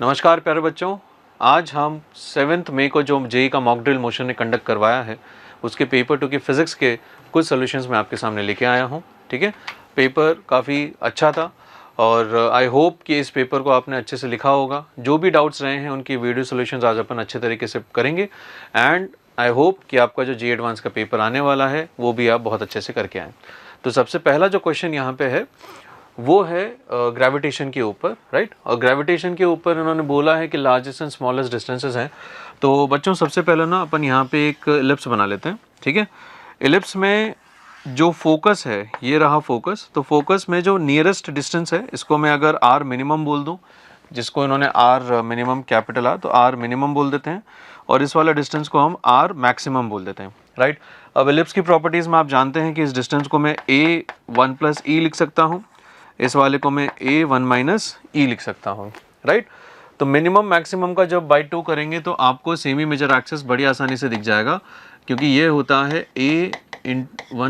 नमस्कार प्यारे बच्चों, आज हम 7 मई को जो जेई का मॉक ड्रिल मोशन ने कंडक्ट करवाया है उसके पेपर 2 की फिज़िक्स के कुछ सॉल्यूशंस मैं आपके सामने लेके आया हूँ। ठीक है, पेपर काफ़ी अच्छा था और आई होप कि इस पेपर को आपने अच्छे से लिखा होगा। जो भी डाउट्स रहे हैं उनकी वीडियो सॉल्यूशंस आज अपन अच्छे तरीके से करेंगे एंड आई होप कि आपका जो जेई एडवांस का पेपर आने वाला है वो भी आप बहुत अच्छे से करके आएँ। तो सबसे पहला जो क्वेश्चन यहाँ पे है वो है ग्रेविटेशन के ऊपर, राइट। और ग्रेविटेशन के ऊपर इन्होंने बोला है कि लार्जेस्ट एंड स्मॉलेस्ट डिस्टेंसेस हैं। तो बच्चों सबसे पहले ना अपन यहाँ पे एक इलिप्स बना लेते हैं। ठीक है, इलिप्स में जो फोकस है ये रहा फोकस। तो फोकस में जो नियरेस्ट डिस्टेंस है इसको मैं अगर आर मिनिमम बोल दूँ, जिसको इन्होंने आर मिनिमम कैपिटल आर, तो आर मिनिमम बोल देते हैं और इस वाला डिस्टेंस को हम आर मैक्सिमम बोल देते हैं, राइट। अब इलिप्स की प्रॉपर्टीज़ में आप जानते हैं कि इस डिस्टेंस को मैं a1 + e लिख सकता हूँ, इस वाले को मैं a1 - e लिख सकता हूँ, राइट। तो मिनिमम मैक्सिमम का जब बाई 2 करेंगे तो आपको सेमी मेजर एक्सिस बड़ी आसानी से दिख जाएगा, क्योंकि ये होता है a1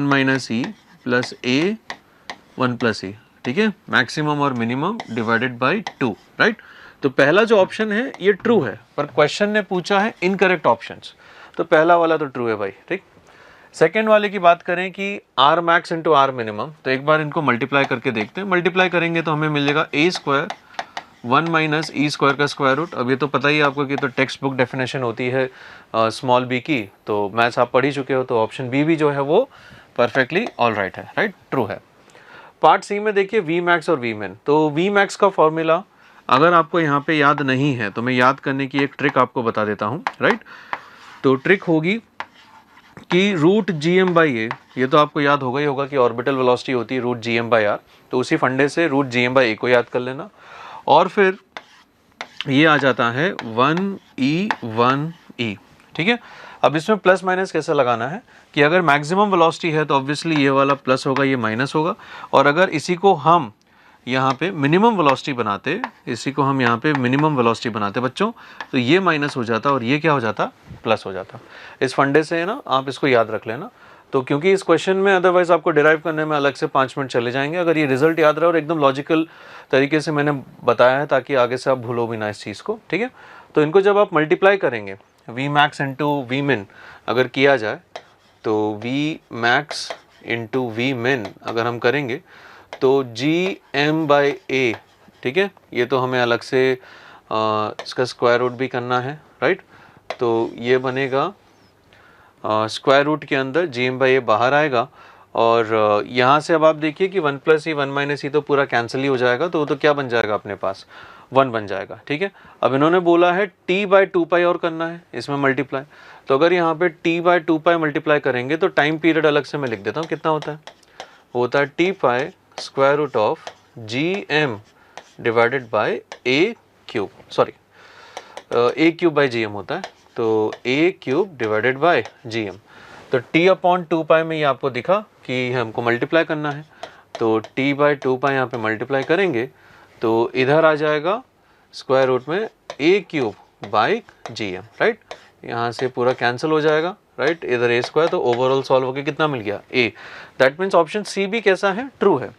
- e + a1 + e। ठीक है, मैक्सिमम और मिनिमम डिवाइडेड बाई 2, राइट। तो पहला जो ऑप्शन है ये ट्रू है, पर क्वेश्चन ने पूछा है इनकरेक्ट ऑप्शंस, तो पहला वाला तो ट्रू है भाई। ठीक, सेकेंड वाले की बात करें कि R max into R minimum, तो एक बार इनको मल्टीप्लाई करके देखते हैं। मल्टीप्लाई करेंगे तो हमें मिल जाएगा a² 1 - e² का स्क्वायर रूट। अब ये तो पता ही है आपको कि तो टेक्स्ट बुक डेफिनेशन होती है स्मॉल b की, तो मैथ्स आप पढ़ ही चुके हो, तो ऑप्शन बी भी जो है वो परफेक्टली ऑल राइट है, राइट, ट्रू है। पार्ट सी में देखिए वी मैक्स और वी मिन। तो वी मैक्स का फॉर्मूला अगर आपको यहाँ पे याद नहीं है तो मैं याद करने की एक ट्रिक आपको बता देता हूँ, राइट। तो ट्रिक होगी कि √gm/a, ये तो आपको याद होगा ही होगा कि ऑर्बिटल वेलोसिटी होती है √gm/r, तो उसी फंडे से √gm/a को याद कर लेना और फिर ये आ जाता है 1e1e। ठीक है, अब इसमें प्लस माइनस कैसे लगाना है कि अगर मैक्सिमम वेलोसिटी है तो ऑब्वियसली ये वाला प्लस होगा, ये माइनस होगा, और अगर इसी को हम यहाँ पे मिनिमम वेलोसिटी बनाते, इसी को हम यहाँ पे मिनिमम वेलोसिटी बनाते बच्चों, तो ये माइनस हो जाता और ये क्या हो जाता, प्लस हो जाता। इस फंडे से ना आप इसको याद रख लेना। तो क्योंकि इस क्वेश्चन में अदरवाइज आपको डिराइव करने में अलग से 5 मिनट चले जाएंगे, अगर ये रिजल्ट याद रहे और एकदम लॉजिकल तरीके से मैंने बताया है ताकि आगे से आप भूलो भी ना इस चीज़ को। ठीक है, तो इनको जब आप मल्टीप्लाई करेंगे वी मैक्स इंटू वी मिन अगर किया जाए, तो वी मैक्स इंटू वी मिन अगर हम करेंगे तो gm/a, ठीक है, ये तो हमें अलग से इसका स्क्वायर रूट भी करना है, राइट। तो ये बनेगा स्क्वायर रूट के अंदर gm/a बाहर आएगा और यहाँ से अब आप देखिए कि 1 + e 1 - e तो पूरा कैंसिल ही हो जाएगा, तो क्या बन जाएगा अपने पास, 1 बन जाएगा। ठीक है, अब इन्होंने बोला है t/2π और करना है इसमें मल्टीप्लाई, तो अगर यहाँ पे t/2π मल्टीप्लाई करेंगे तो टाइम पीरियड अलग से मैं लिख देता हूँ, कितना होता है, होता है t/√gm a³ सॉरी a³/gm होता है, तो a³/gm। तो t/2π में ये आपको दिखा कि हमको मल्टीप्लाई करना है, तो t/2π यहाँ पे मल्टीप्लाई करेंगे तो इधर आ जाएगा स्क्वायर रूट में a³/gm, राइट। यहाँ से पूरा कैंसिल हो जाएगा, राइट, इधर a², तो ओवरऑल सॉल्व होकर कितना मिल गया, a। That means option C भी कैसा है, ट्रू है।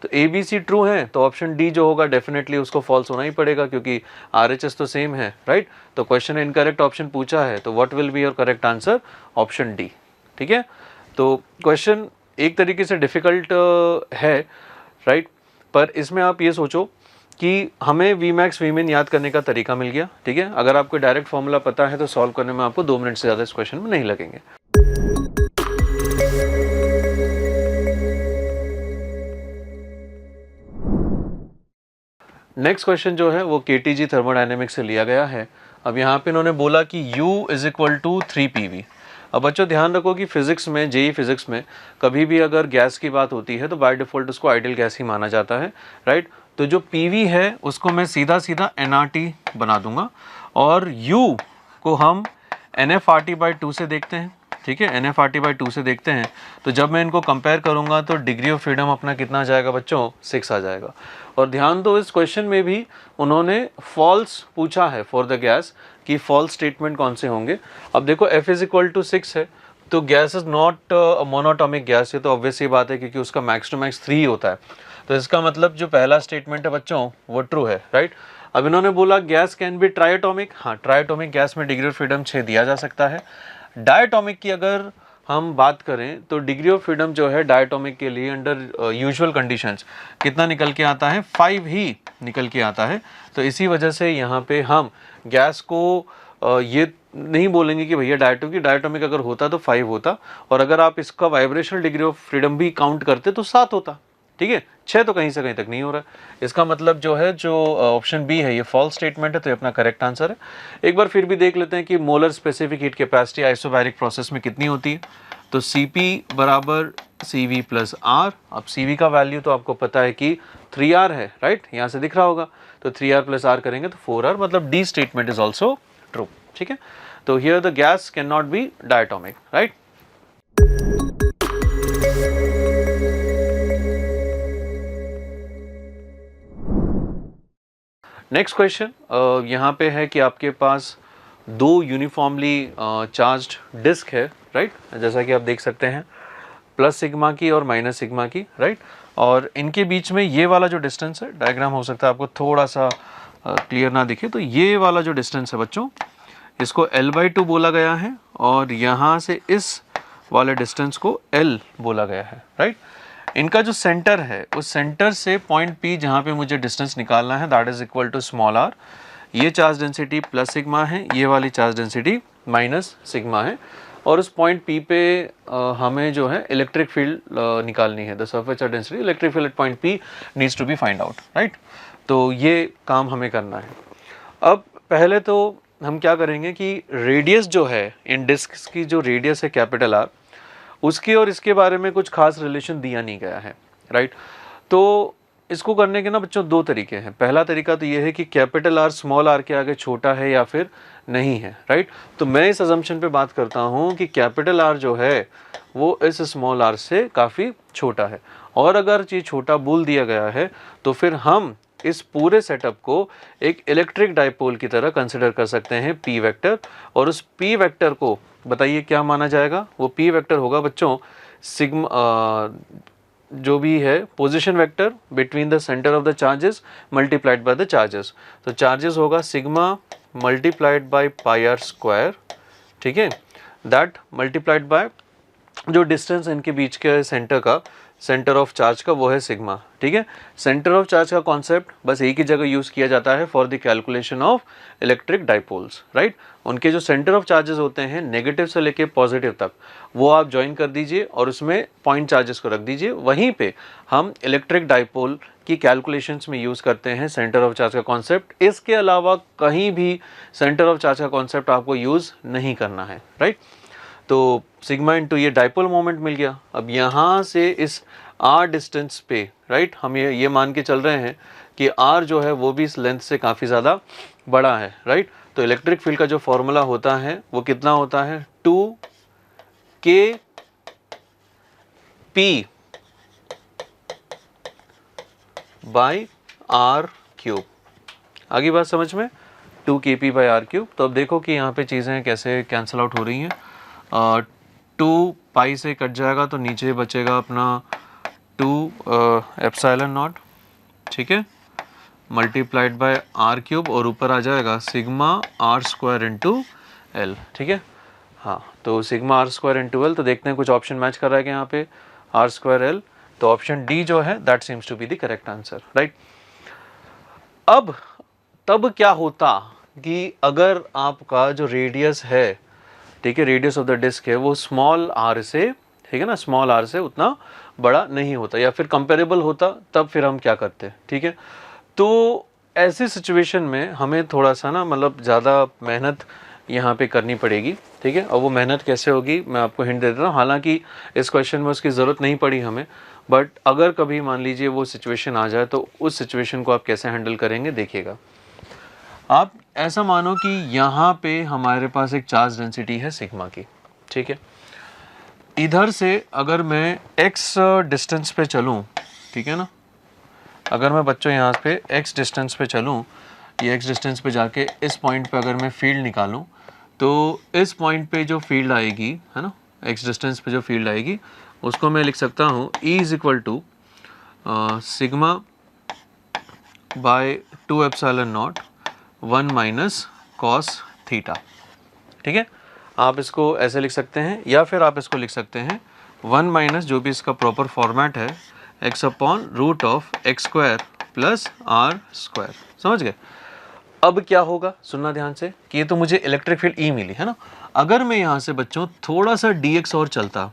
तो ए बी सी ट्रू है, तो ऑप्शन डी जो होगा डेफिनेटली उसको फॉल्स होना ही पड़ेगा, क्योंकि RHS तो सेम है, राइट। तो क्वेश्चन ने इनकरेक्ट ऑप्शन पूछा है, तो what will be your correct answer, option D. ठीक है, तो क्वेश्चन एक तरीके से डिफिकल्ट है, राइट, पर इसमें आप ये सोचो कि हमें वी मैक्स वी मिन याद करने का तरीका मिल गया। ठीक है, अगर आपको डायरेक्ट फॉर्मूला पता है तो सॉल्व करने में आपको 2 मिनट से ज़्यादा इस क्वेश्चन में नहीं लगेंगे। नेक्स्ट क्वेश्चन जो है वो KTG थर्मोडायनेमिक्स से लिया गया है। अब यहाँ पे इन्होंने बोला कि U = 3PV। अब बच्चों ध्यान रखो कि फिजिक्स में, जेई फिजिक्स में कभी भी अगर गैस की बात होती है तो बाय डिफ़ॉल्ट उसको आइडियल गैस ही माना जाता है, राइट। तो जो PV है उसको मैं सीधा सीधा nRT बना दूंगा और U को हम NFRT/2 से देखते हैं। ठीक है, NFRT/2 से देखते हैं, तो जब मैं इनको कंपेयर करूंगा तो डिग्री ऑफ फ्रीडम अपना कितना आ जाएगा बच्चों, 6 आ जाएगा। और ध्यान दो इस क्वेश्चन में भी उन्होंने फॉल्स पूछा है फॉर द गैस, कि फॉल्स स्टेटमेंट कौन से होंगे। अब देखो F = 6 है, तो gas is not monoatomic gas, ये तो ऑब्वियस ही बात है क्योंकि उसका मैक्स टू मैक्स 3 होता है, तो इसका मतलब जो पहला स्टेटमेंट है बच्चों वो ट्रू है, राइट। अब इन्होंने बोला गैस कैन बी ट्राइएटॉमिक, हाँ ट्राइएटॉमिक गैस में डिग्री ऑफ फ्रीडम 6 दिया जा सकता है। डायटॉमिक की अगर हम बात करें तो डिग्री ऑफ फ्रीडम जो है डायटॉमिक के लिए अंडर यूजुअल कंडीशंस कितना निकल के आता है, 5 ही निकल के आता है। तो इसी वजह से यहाँ पे हम गैस को ये नहीं बोलेंगे कि भैया डायटॉमिक, डायटॉमिक अगर होता तो 5 होता, और अगर आप इसका वाइब्रेशनल डिग्री ऑफ फ्रीडम भी काउंट करते तो 7 होता, ठीक है। 6 तो कहीं से कहीं तक नहीं हो रहा है। इसका मतलब जो है, जो ऑप्शन बी है ये फॉल्स स्टेटमेंट है, तो ये अपना करेक्ट आंसर है। एक बार फिर भी देख लेते हैं कि molar specific heat capacity isobaric process में कितनी होती है। तो Cp बराबर CV प्लस R। अब Cv का वैल्यू तो आपको पता है कि 3R है, राइट, यहाँ से दिख रहा होगा। तो 3R प्लस R करेंगे तो 4R, मतलब D statement is also true, ठीक है। तो here the gas can not be diatomic, right. Next question यहाँ पे है कि आपके पास 2 यूनिफॉर्मली चार्ज्ड डिस्क है, राइट, जैसा कि आप देख सकते हैं, प्लस सिग्मा की और माइनस सिग्मा की, राइट। और इनके बीच में ये वाला जो डिस्टेंस है, डायग्राम हो सकता है आपको थोड़ा सा क्लियर ना दिखे, तो ये वाला जो डिस्टेंस है बच्चों, इसको L/2 बोला गया है, और यहाँ से इस वाले डिस्टेंस को L बोला गया है, राइट। इनका जो सेंटर है, उस सेंटर से पॉइंट P जहाँ पे मुझे डिस्टेंस निकालना है, that is equal to small r। ये चार्ज डेंसिटी प्लस सिग्मा है, ये वाली चार्ज डेंसिटी माइनस सिग्मा है, और उस पॉइंट P पे हमें जो है इलेक्ट्रिक फील्ड निकालनी है। The surface charge density electric field at point P needs to be find out, right. तो ये काम हमें करना है। अब पहले तो हम क्या करेंगे कि रेडियस जो है इन डिस्क की, जो रेडियस है कैपिटल R, उसकी और इसके बारे में कुछ खास रिलेशन दिया नहीं गया है, राइट। तो इसको करने के ना बच्चों 2 तरीके हैं। पहला तरीका तो ये है कि कैपिटल R स्मॉल r के आगे छोटा है या फिर नहीं है, राइट। तो मैं इस अजम्पशन पे बात करता हूँ कि कैपिटल R जो है वो इस स्मॉल r से काफ़ी छोटा है, और अगर ये छोटा बोल दिया गया है तो फिर हम इस पूरे सेटअप को एक इलेक्ट्रिक डाइपोल की तरह कंसिडर कर सकते हैं P वेक्टर, और उस P वेक्टर को बताइए क्या माना जाएगा। वो P वेक्टर होगा बच्चों सिग्मा, जो भी है position vector between the centre of the charges multiplied by the charges. तो चार्जेस होगा sigma multiplied by pi r square, ठीक है, दैट मल्टीप्लाइड बाय जो डिस्टेंस इनके बीच के सेंटर का, सेंटर ऑफ चार्ज का, वो है सिग्मा, ठीक है। सेंटर ऑफ चार्ज का कॉन्सेप्ट बस एक ही जगह यूज़ किया जाता है for the calculation of electric dipoles, right. उनके जो सेंटर ऑफ चार्जेस होते हैं नेगेटिव से लेके पॉजिटिव तक, वो आप ज्वाइन कर दीजिए और उसमें पॉइंट चार्जेस को रख दीजिए। वहीं पे हम इलेक्ट्रिक डाइपोल की कैलकुलेशंस में यूज़ करते हैं सेंटर ऑफ चार्ज का कॉन्सेप्ट। इसके अलावा कहीं भी सेंटर ऑफ चार्ज का कॉन्सेप्ट आपको यूज़ नहीं करना है, राइट। तो सिग्मा इंटू ये डाइपोल मोमेंट मिल गया। अब यहाँ से इस r डिस्टेंस पे, राइट, हम ये मान के चल रहे हैं कि r जो है वो भी इस लेंथ से काफ़ी ज़्यादा बड़ा है, राइट। तो इलेक्ट्रिक फील्ड का जो फॉर्मूला होता है वो कितना होता है, 2kp बाई r क्यूब। आगे बात समझ में, 2kp बाई r क्यूब। तो अब देखो कि यहाँ पे चीज़ें कैसे कैंसिल आउट हो रही हैं। 2 पाई से कट जाएगा तो नीचे बचेगा अपना 2 एप्सिलॉन नॉट, ठीक है, मल्टीप्लाइड बाय r क्यूब, और ऊपर आ जाएगा sigma r square into L, ठीक है। हाँ, तो sigma r square into L. तो देखते हैं कुछ ऑप्शन मैच कर रहा है कि यहाँ पे r स्क्वायर एल। तो ऑप्शन डी जो है that seems to be the correct answer, right. अब तब क्या होता कि अगर आपका जो रेडियस है, ठीक है, रेडियस ऑफ द डिस्क है, वो स्मॉल r से, ठीक है ना, स्मॉल r से उतना बड़ा नहीं होता या फिर कंपेरेबल होता, तब फिर हम क्या करते, ठीक है। तो ऐसी सिचुएशन में हमें थोड़ा सा ना मतलब ज़्यादा मेहनत यहाँ पे करनी पड़ेगी, ठीक है। और वो मेहनत कैसे होगी मैं आपको हिंट दे देता हूँ। हालांकि इस क्वेश्चन में उसकी ज़रूरत नहीं पड़ी हमें, बट अगर कभी मान लीजिए वो सिचुएशन आ जाए तो उस सिचुएशन को आप कैसे हैंडल करेंगे देखिएगा। आप ऐसा मानो कि यहाँ पे हमारे पास एक चार्ज डेंसिटी है सिग्मा की, ठीक है। इधर से अगर मैं x डिस्टेंस पे चलूँ, ठीक है ना, अगर मैं बच्चों यहाँ पे x डिस्टेंस पे चलूँ, ये x डिस्टेंस पे जाके इस पॉइंट पे अगर मैं फील्ड निकालूँ, तो इस पॉइंट पे जो फील्ड आएगी, है ना, x डिस्टेंस पे जो फील्ड आएगी उसको मैं लिख सकता हूँ E is equal to sigma by two epsilon naught 1 minus cos theta. ठीक है, आप इसको ऐसे लिख सकते हैं या फिर आप इसको लिख सकते हैं 1 माइनस जो भी इसका प्रॉपर फॉर्मेट है x upon root of x square plus r square. समझ गए? अब क्या होगा, सुनना ध्यान से, कि ये तो मुझे इलेक्ट्रिक फील्ड E मिली है ना। अगर मैं यहाँ से बच्चों थोड़ा सा dx और चलता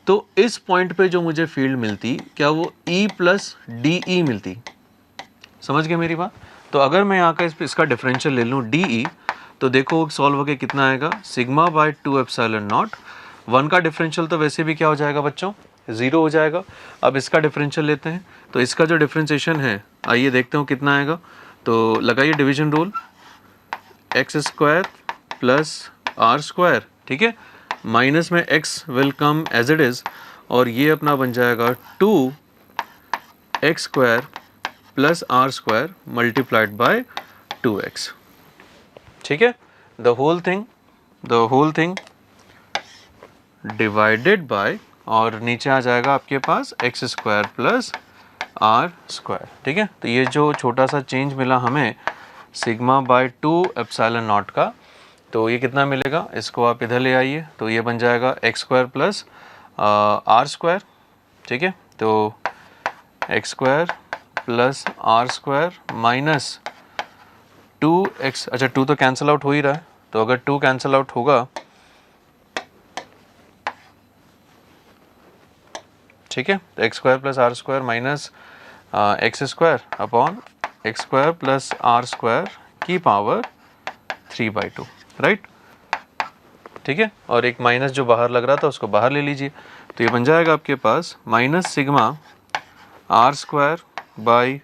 तो इस पॉइंट पे जो मुझे फील्ड मिलती, क्या वो E प्लस DE मिलती? समझ गए मेरी बात? तो अगर मैं यहाँ का इसका डिफरेंशियल ले लूँ DE, तो देखो सॉल्व होके कितना आएगा, सिग्मा बाय 2 एप्सिलॉन नॉट। 1 का डिफरेंशियल तो वैसे भी क्या हो जाएगा बच्चों, 0 हो जाएगा। अब इसका डिफरेंशियल लेते हैं, तो इसका जो डिफरेंशिएशन है, आइए देखते हो कितना आएगा। तो लगाइए division rule, x square plus r square, ठीक है, माइनस में x will come as it is, और ये अपना बन जाएगा 2x square plus r square multiplied by 2x। ठीक है, the whole thing divided by, और नीचे आ जाएगा आपके पास x square plus r square. ठीक है, तो ये जो छोटा सा चेंज मिला हमें सिग्मा बाय 2 एप्सिलॉन नॉट का, तो ये कितना मिलेगा, इसको आप इधर ले आइए, तो ये बन जाएगा x square plus r square. ठीक है, तो x square plus r square minus 2x, अच्छा 2 तो कैंसिल आउट हो ही रहा है, तो अगर 2 कैंसिल आउट होगा, ठीक है, तो x square plus r square minus x square upon x square plus r square की पावर 3/2, राइट। ठीक है, और एक माइनस जो बाहर लग रहा था उसको बाहर ले लीजिए, तो ये बन जाएगा आपके पास minus sigma r square by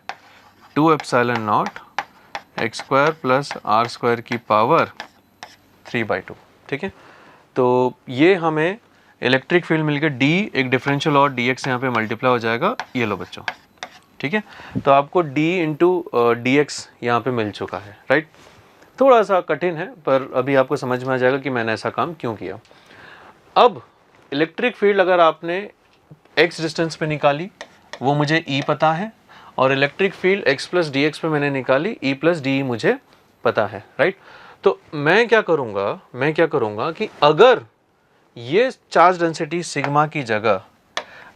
2 epsilon not x square plus r square की पावर 3/2। ठीक है, तो ये हमें इलेक्ट्रिक फील्ड मिलकर D एक डिफरेंशियल और dx यहाँ पे मल्टीप्लाई हो जाएगा, ये लो बच्चों। ठीक है, तो आपको D इंटू dx यहाँ पे मिल चुका है, राइट। थोड़ा सा कठिन है पर अभी आपको समझ में आ जाएगा कि मैंने ऐसा काम क्यों किया। अब इलेक्ट्रिक फील्ड अगर आपने x डिस्टेंस पे निकाली, वो मुझे E पता है, और electric field x plus D x पे मैंने निकाली, E प्लस डी मुझे पता है, राइट। तो मैं क्या करूँगा कि अगर ये चार्ज डेंसिटी सिग्मा की जगह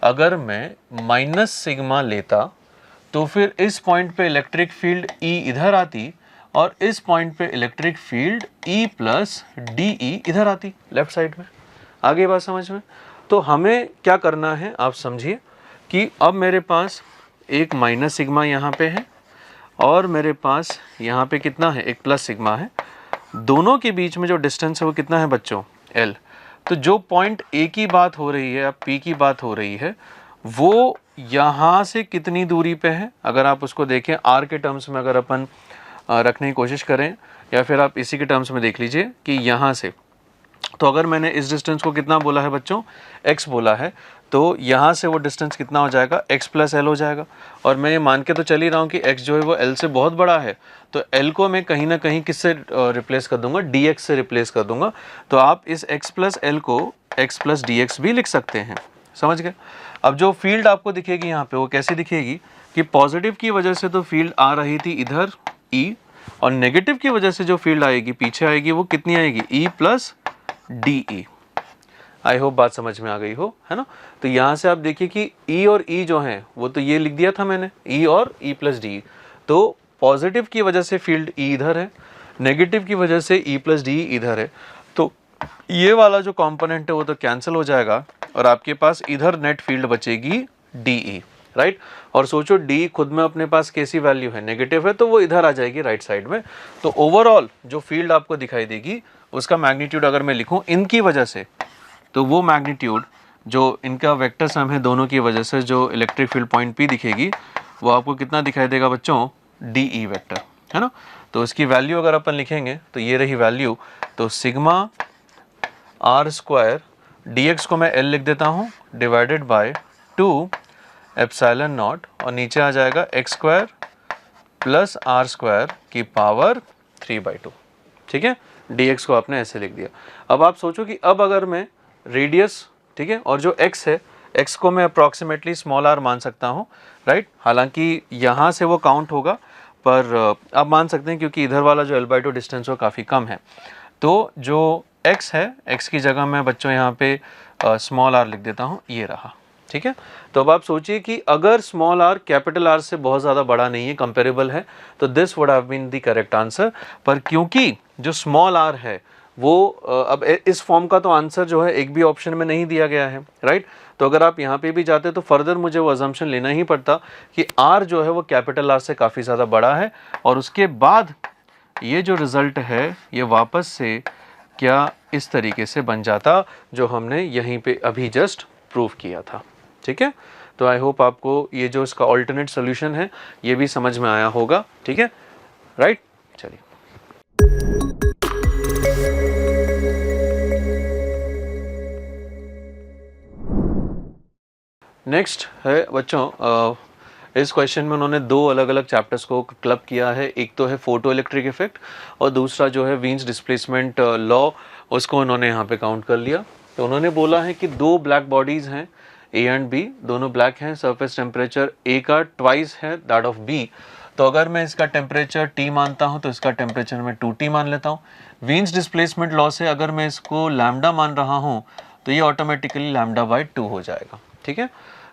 अगर मैं माइनस सिग्मा लेता, तो फिर इस पॉइंट पे इलेक्ट्रिक फील्ड E इधर आती, और इस पॉइंट पे electric field E plus D इधर आती, लेफ्ट साइड में। आगे बात समझ में? तो हमें क्या करना है आप समझिए, कि अब मेरे पास एक माइनस सिग्मा यहाँ पे है, और मेरे पास यहाँ पे कितना है, एक प्लस सिग्मा है। दोनों के बीच में जो डिस्टेंस है वो कितना है बच्चों, L। तो जो पॉइंट A की बात हो रही है या P की बात हो रही है, वो यहाँ से कितनी दूरी पे है, अगर आप उसको देखें R के टर्म्स में, अगर अपन रखने की कोशिश करें, या फिर आप इसी के टर्म्स में देख लीजिए कि यहाँ से, तो अगर मैंने इस डिस्टेंस को कितना बोला है बच्चों, x बोला है, तो यहाँ से वो डिस्टेंस कितना हो जाएगा, x प्लस एल हो जाएगा। और मैं ये मान के तो चल ही रहा हूँ कि x जो है वो l से बहुत बड़ा है, तो l को मैं कहीं ना कहीं किससे रिप्लेस कर दूंगा, dx से रिप्लेस कर दूंगा। तो आप इस x प्लस एल को x प्लस dx भी लिख सकते हैं, समझ गए। अब जो फील्ड आपको दिखेगी यहाँ पे, वो कैसी दिखेगी कि पॉजिटिव की वजह से तो फील्ड आ रही थी इधर E, और नेगेटिव की वजह से जो फील्ड आएगी पीछे आएगी, वो कितनी आएगी, E plus D. I hope बात समझ में आ गई हो, है ना। तो यहाँ से आप देखिए कि E और E जो हैं, वो तो ये लिख दिया था मैंने, E और E प्लस डी। तो पॉजिटिव की वजह से फील्ड E इधर है, नेगेटिव की वजह से E प्लस डी इधर है, तो ये वाला जो कंपोनेंट है वो तो कैंसिल हो जाएगा, और आपके पास इधर नेट फील्ड बचेगी DE, राइट। और सोचो D खुद में अपने पास कैसी वैल्यू है, नेगेटिव है, तो वो इधर आ जाएगी राइट साइड में। तो ओवरऑल जो फील्ड आपको दिखाई देगी, उसका मैग्नीट्यूड अगर मैं लिखूं इनकी वजह से, तो वो मैग्नीट्यूड जो इनका वेक्टर सम है दोनों की वजह से, जो इलेक्ट्रिक फील्ड पॉइंट P दिखेगी, वो आपको कितना दिखाई देगा बच्चों, DE वेक्टर, है ना। तो इसकी वैल्यू अगर अपन लिखेंगे तो ये रही वैल्यू, तो सिग्मा आर स्क्वायर dx को मैं L लिख देता हूँ, डिवाइडेड बाय 2 एप्सिलॉन नॉट, और नीचे आ जाएगा x square plus r square की पावर 3/2। ठीक है, dx को आपने ऐसे लिख दिया। अब आप सोचो कि अब अगर मैं रेडियस, ठीक है, और जो x है, x को मैं अप्रॉक्सीमेटली स्मॉल r मान सकता हूँ, राइट। हालांकि यहाँ से वो काउंट होगा, पर आप मान सकते हैं क्योंकि इधर वाला जो L/2 डिस्टेंस वो काफ़ी कम है, तो जो x है, x की जगह मैं बच्चों यहाँ पे स्मॉल r लिख देता हूँ, ये रहा, ठीक है। तो अब आप सोचिए कि अगर स्मॉल r कैपिटल R से बहुत ज़्यादा बड़ा नहीं है, कंपेरेबल है, तो this would have been the correct answer. पर क्योंकि जो स्मॉल r है वो अब इस फॉर्म का तो आंसर जो है एक भी ऑप्शन में नहीं दिया गया है, राइट। तो अगर आप यहाँ पे भी जाते तो फर्दर मुझे वो अजम्पशन लेना ही पड़ता कि r जो है वो कैपिटल R से काफ़ी ज़्यादा बड़ा है, और उसके बाद ये जो रिज़ल्ट है ये वापस से क्या इस तरीके से बन जाता जो हमने यहीं पे अभी जस्ट प्रूव किया था, ठीक है। तो आई होप आपको ये जो इसका ऑल्टरनेट सोल्यूशन है ये भी समझ में आया होगा, ठीक है, राइट। चलिए नेक्स्ट है बच्चों, इस क्वेश्चन में उन्होंने दो अलग अलग चैप्टर्स को क्लब किया है। एक तो है फोटो इलेक्ट्रिक इफेक्ट और दूसरा जो है वीन्स डिस्प्लेसमेंट लॉ, उसको उन्होंने यहाँ पे काउंट कर लिया। तो उन्होंने बोला है कि दो ब्लैक बॉडीज़ हैं ए एंड बी, दोनों ब्लैक हैं, सरफेस टेम्परेचर ए का ट्वाइस है दैट ऑफ बी। तो अगर मैं इसका टेम्परेचर T मानता हूँ तो इसका टेम्परेचर मैं 2T मान लेता हूँ। वीन्स डिस्प्लेसमेंट लॉ से अगर मैं इसको लैम्डा मान रहा हूँ तो ये ऑटोमेटिकली λ/2 हो जाएगा, ठीक है।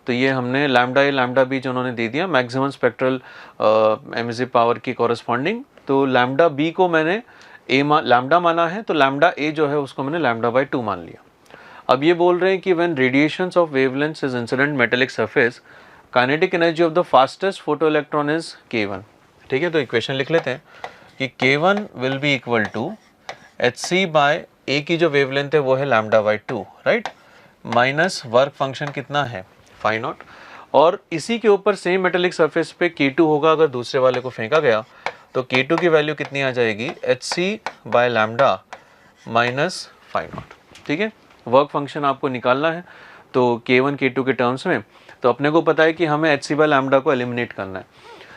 तो ये हमने लैम्डा ए लैम्डा बी जो उन्होंने दे दिया मैक्सिमम स्पेक्ट्रल एमिसिव पावर की कॉरस्पॉन्डिंग। तो लैम्डा बी को मैंने लैम्डा माना है, तो लैम्डा ए जो है उसको मैंने λ/2 मान लिया। अब ये बोल रहे हैं कि when radiations of wavelengths is incident metallic surface, kinetic energy of the fastest photo electron is k1, ठीक है। तो इक्वेशन लिख लेते हैं कि k1 will be equal to hc/a की जो वेवलेंथ है वो है λ/2, राइट, माइनस वर्क फंक्शन कितना है फाई नॉट, और इसी के ऊपर सेम मेटेलिक सरफेस पे K2 होगा। अगर दूसरे वाले को फेंका गया तो K2 की वैल्यू कितनी आ जाएगी, hc/λ माइनस फाई नॉट, ठीक है। वर्क फंक्शन आपको निकालना है तो K1 K2 के टर्म्स में, तो अपने को पता है कि हमें hc/λ को एलिमिनेट करना है।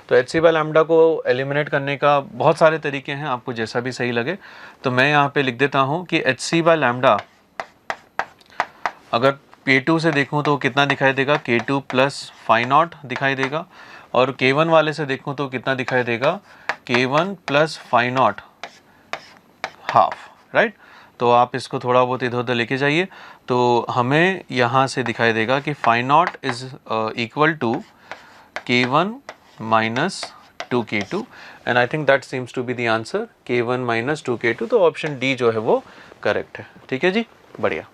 तो hc/λ को एलिमिनेट करने का बहुत सारे तरीके हैं, आपको जैसा भी सही लगे। तो मैं यहाँ पे लिख देता हूँ कि hc/λ अगर K2 से देखूं तो कितना दिखाई देगा, K2 प्लस फाई नॉट दिखाई देगा, और K1 वाले से देखूं तो कितना दिखाई देगा, K1 plus phi naught half, right. तो आप इसको थोड़ा बहुत इधर उधर लेके जाइए, तो हमें यहाँ से दिखाई देगा कि phi not is equal to K1 minus 2K2, and I think that seems to be the answer, K1 minus 2K2। तो ऑप्शन डी जो है वो करेक्ट है, ठीक है जी, बढ़िया।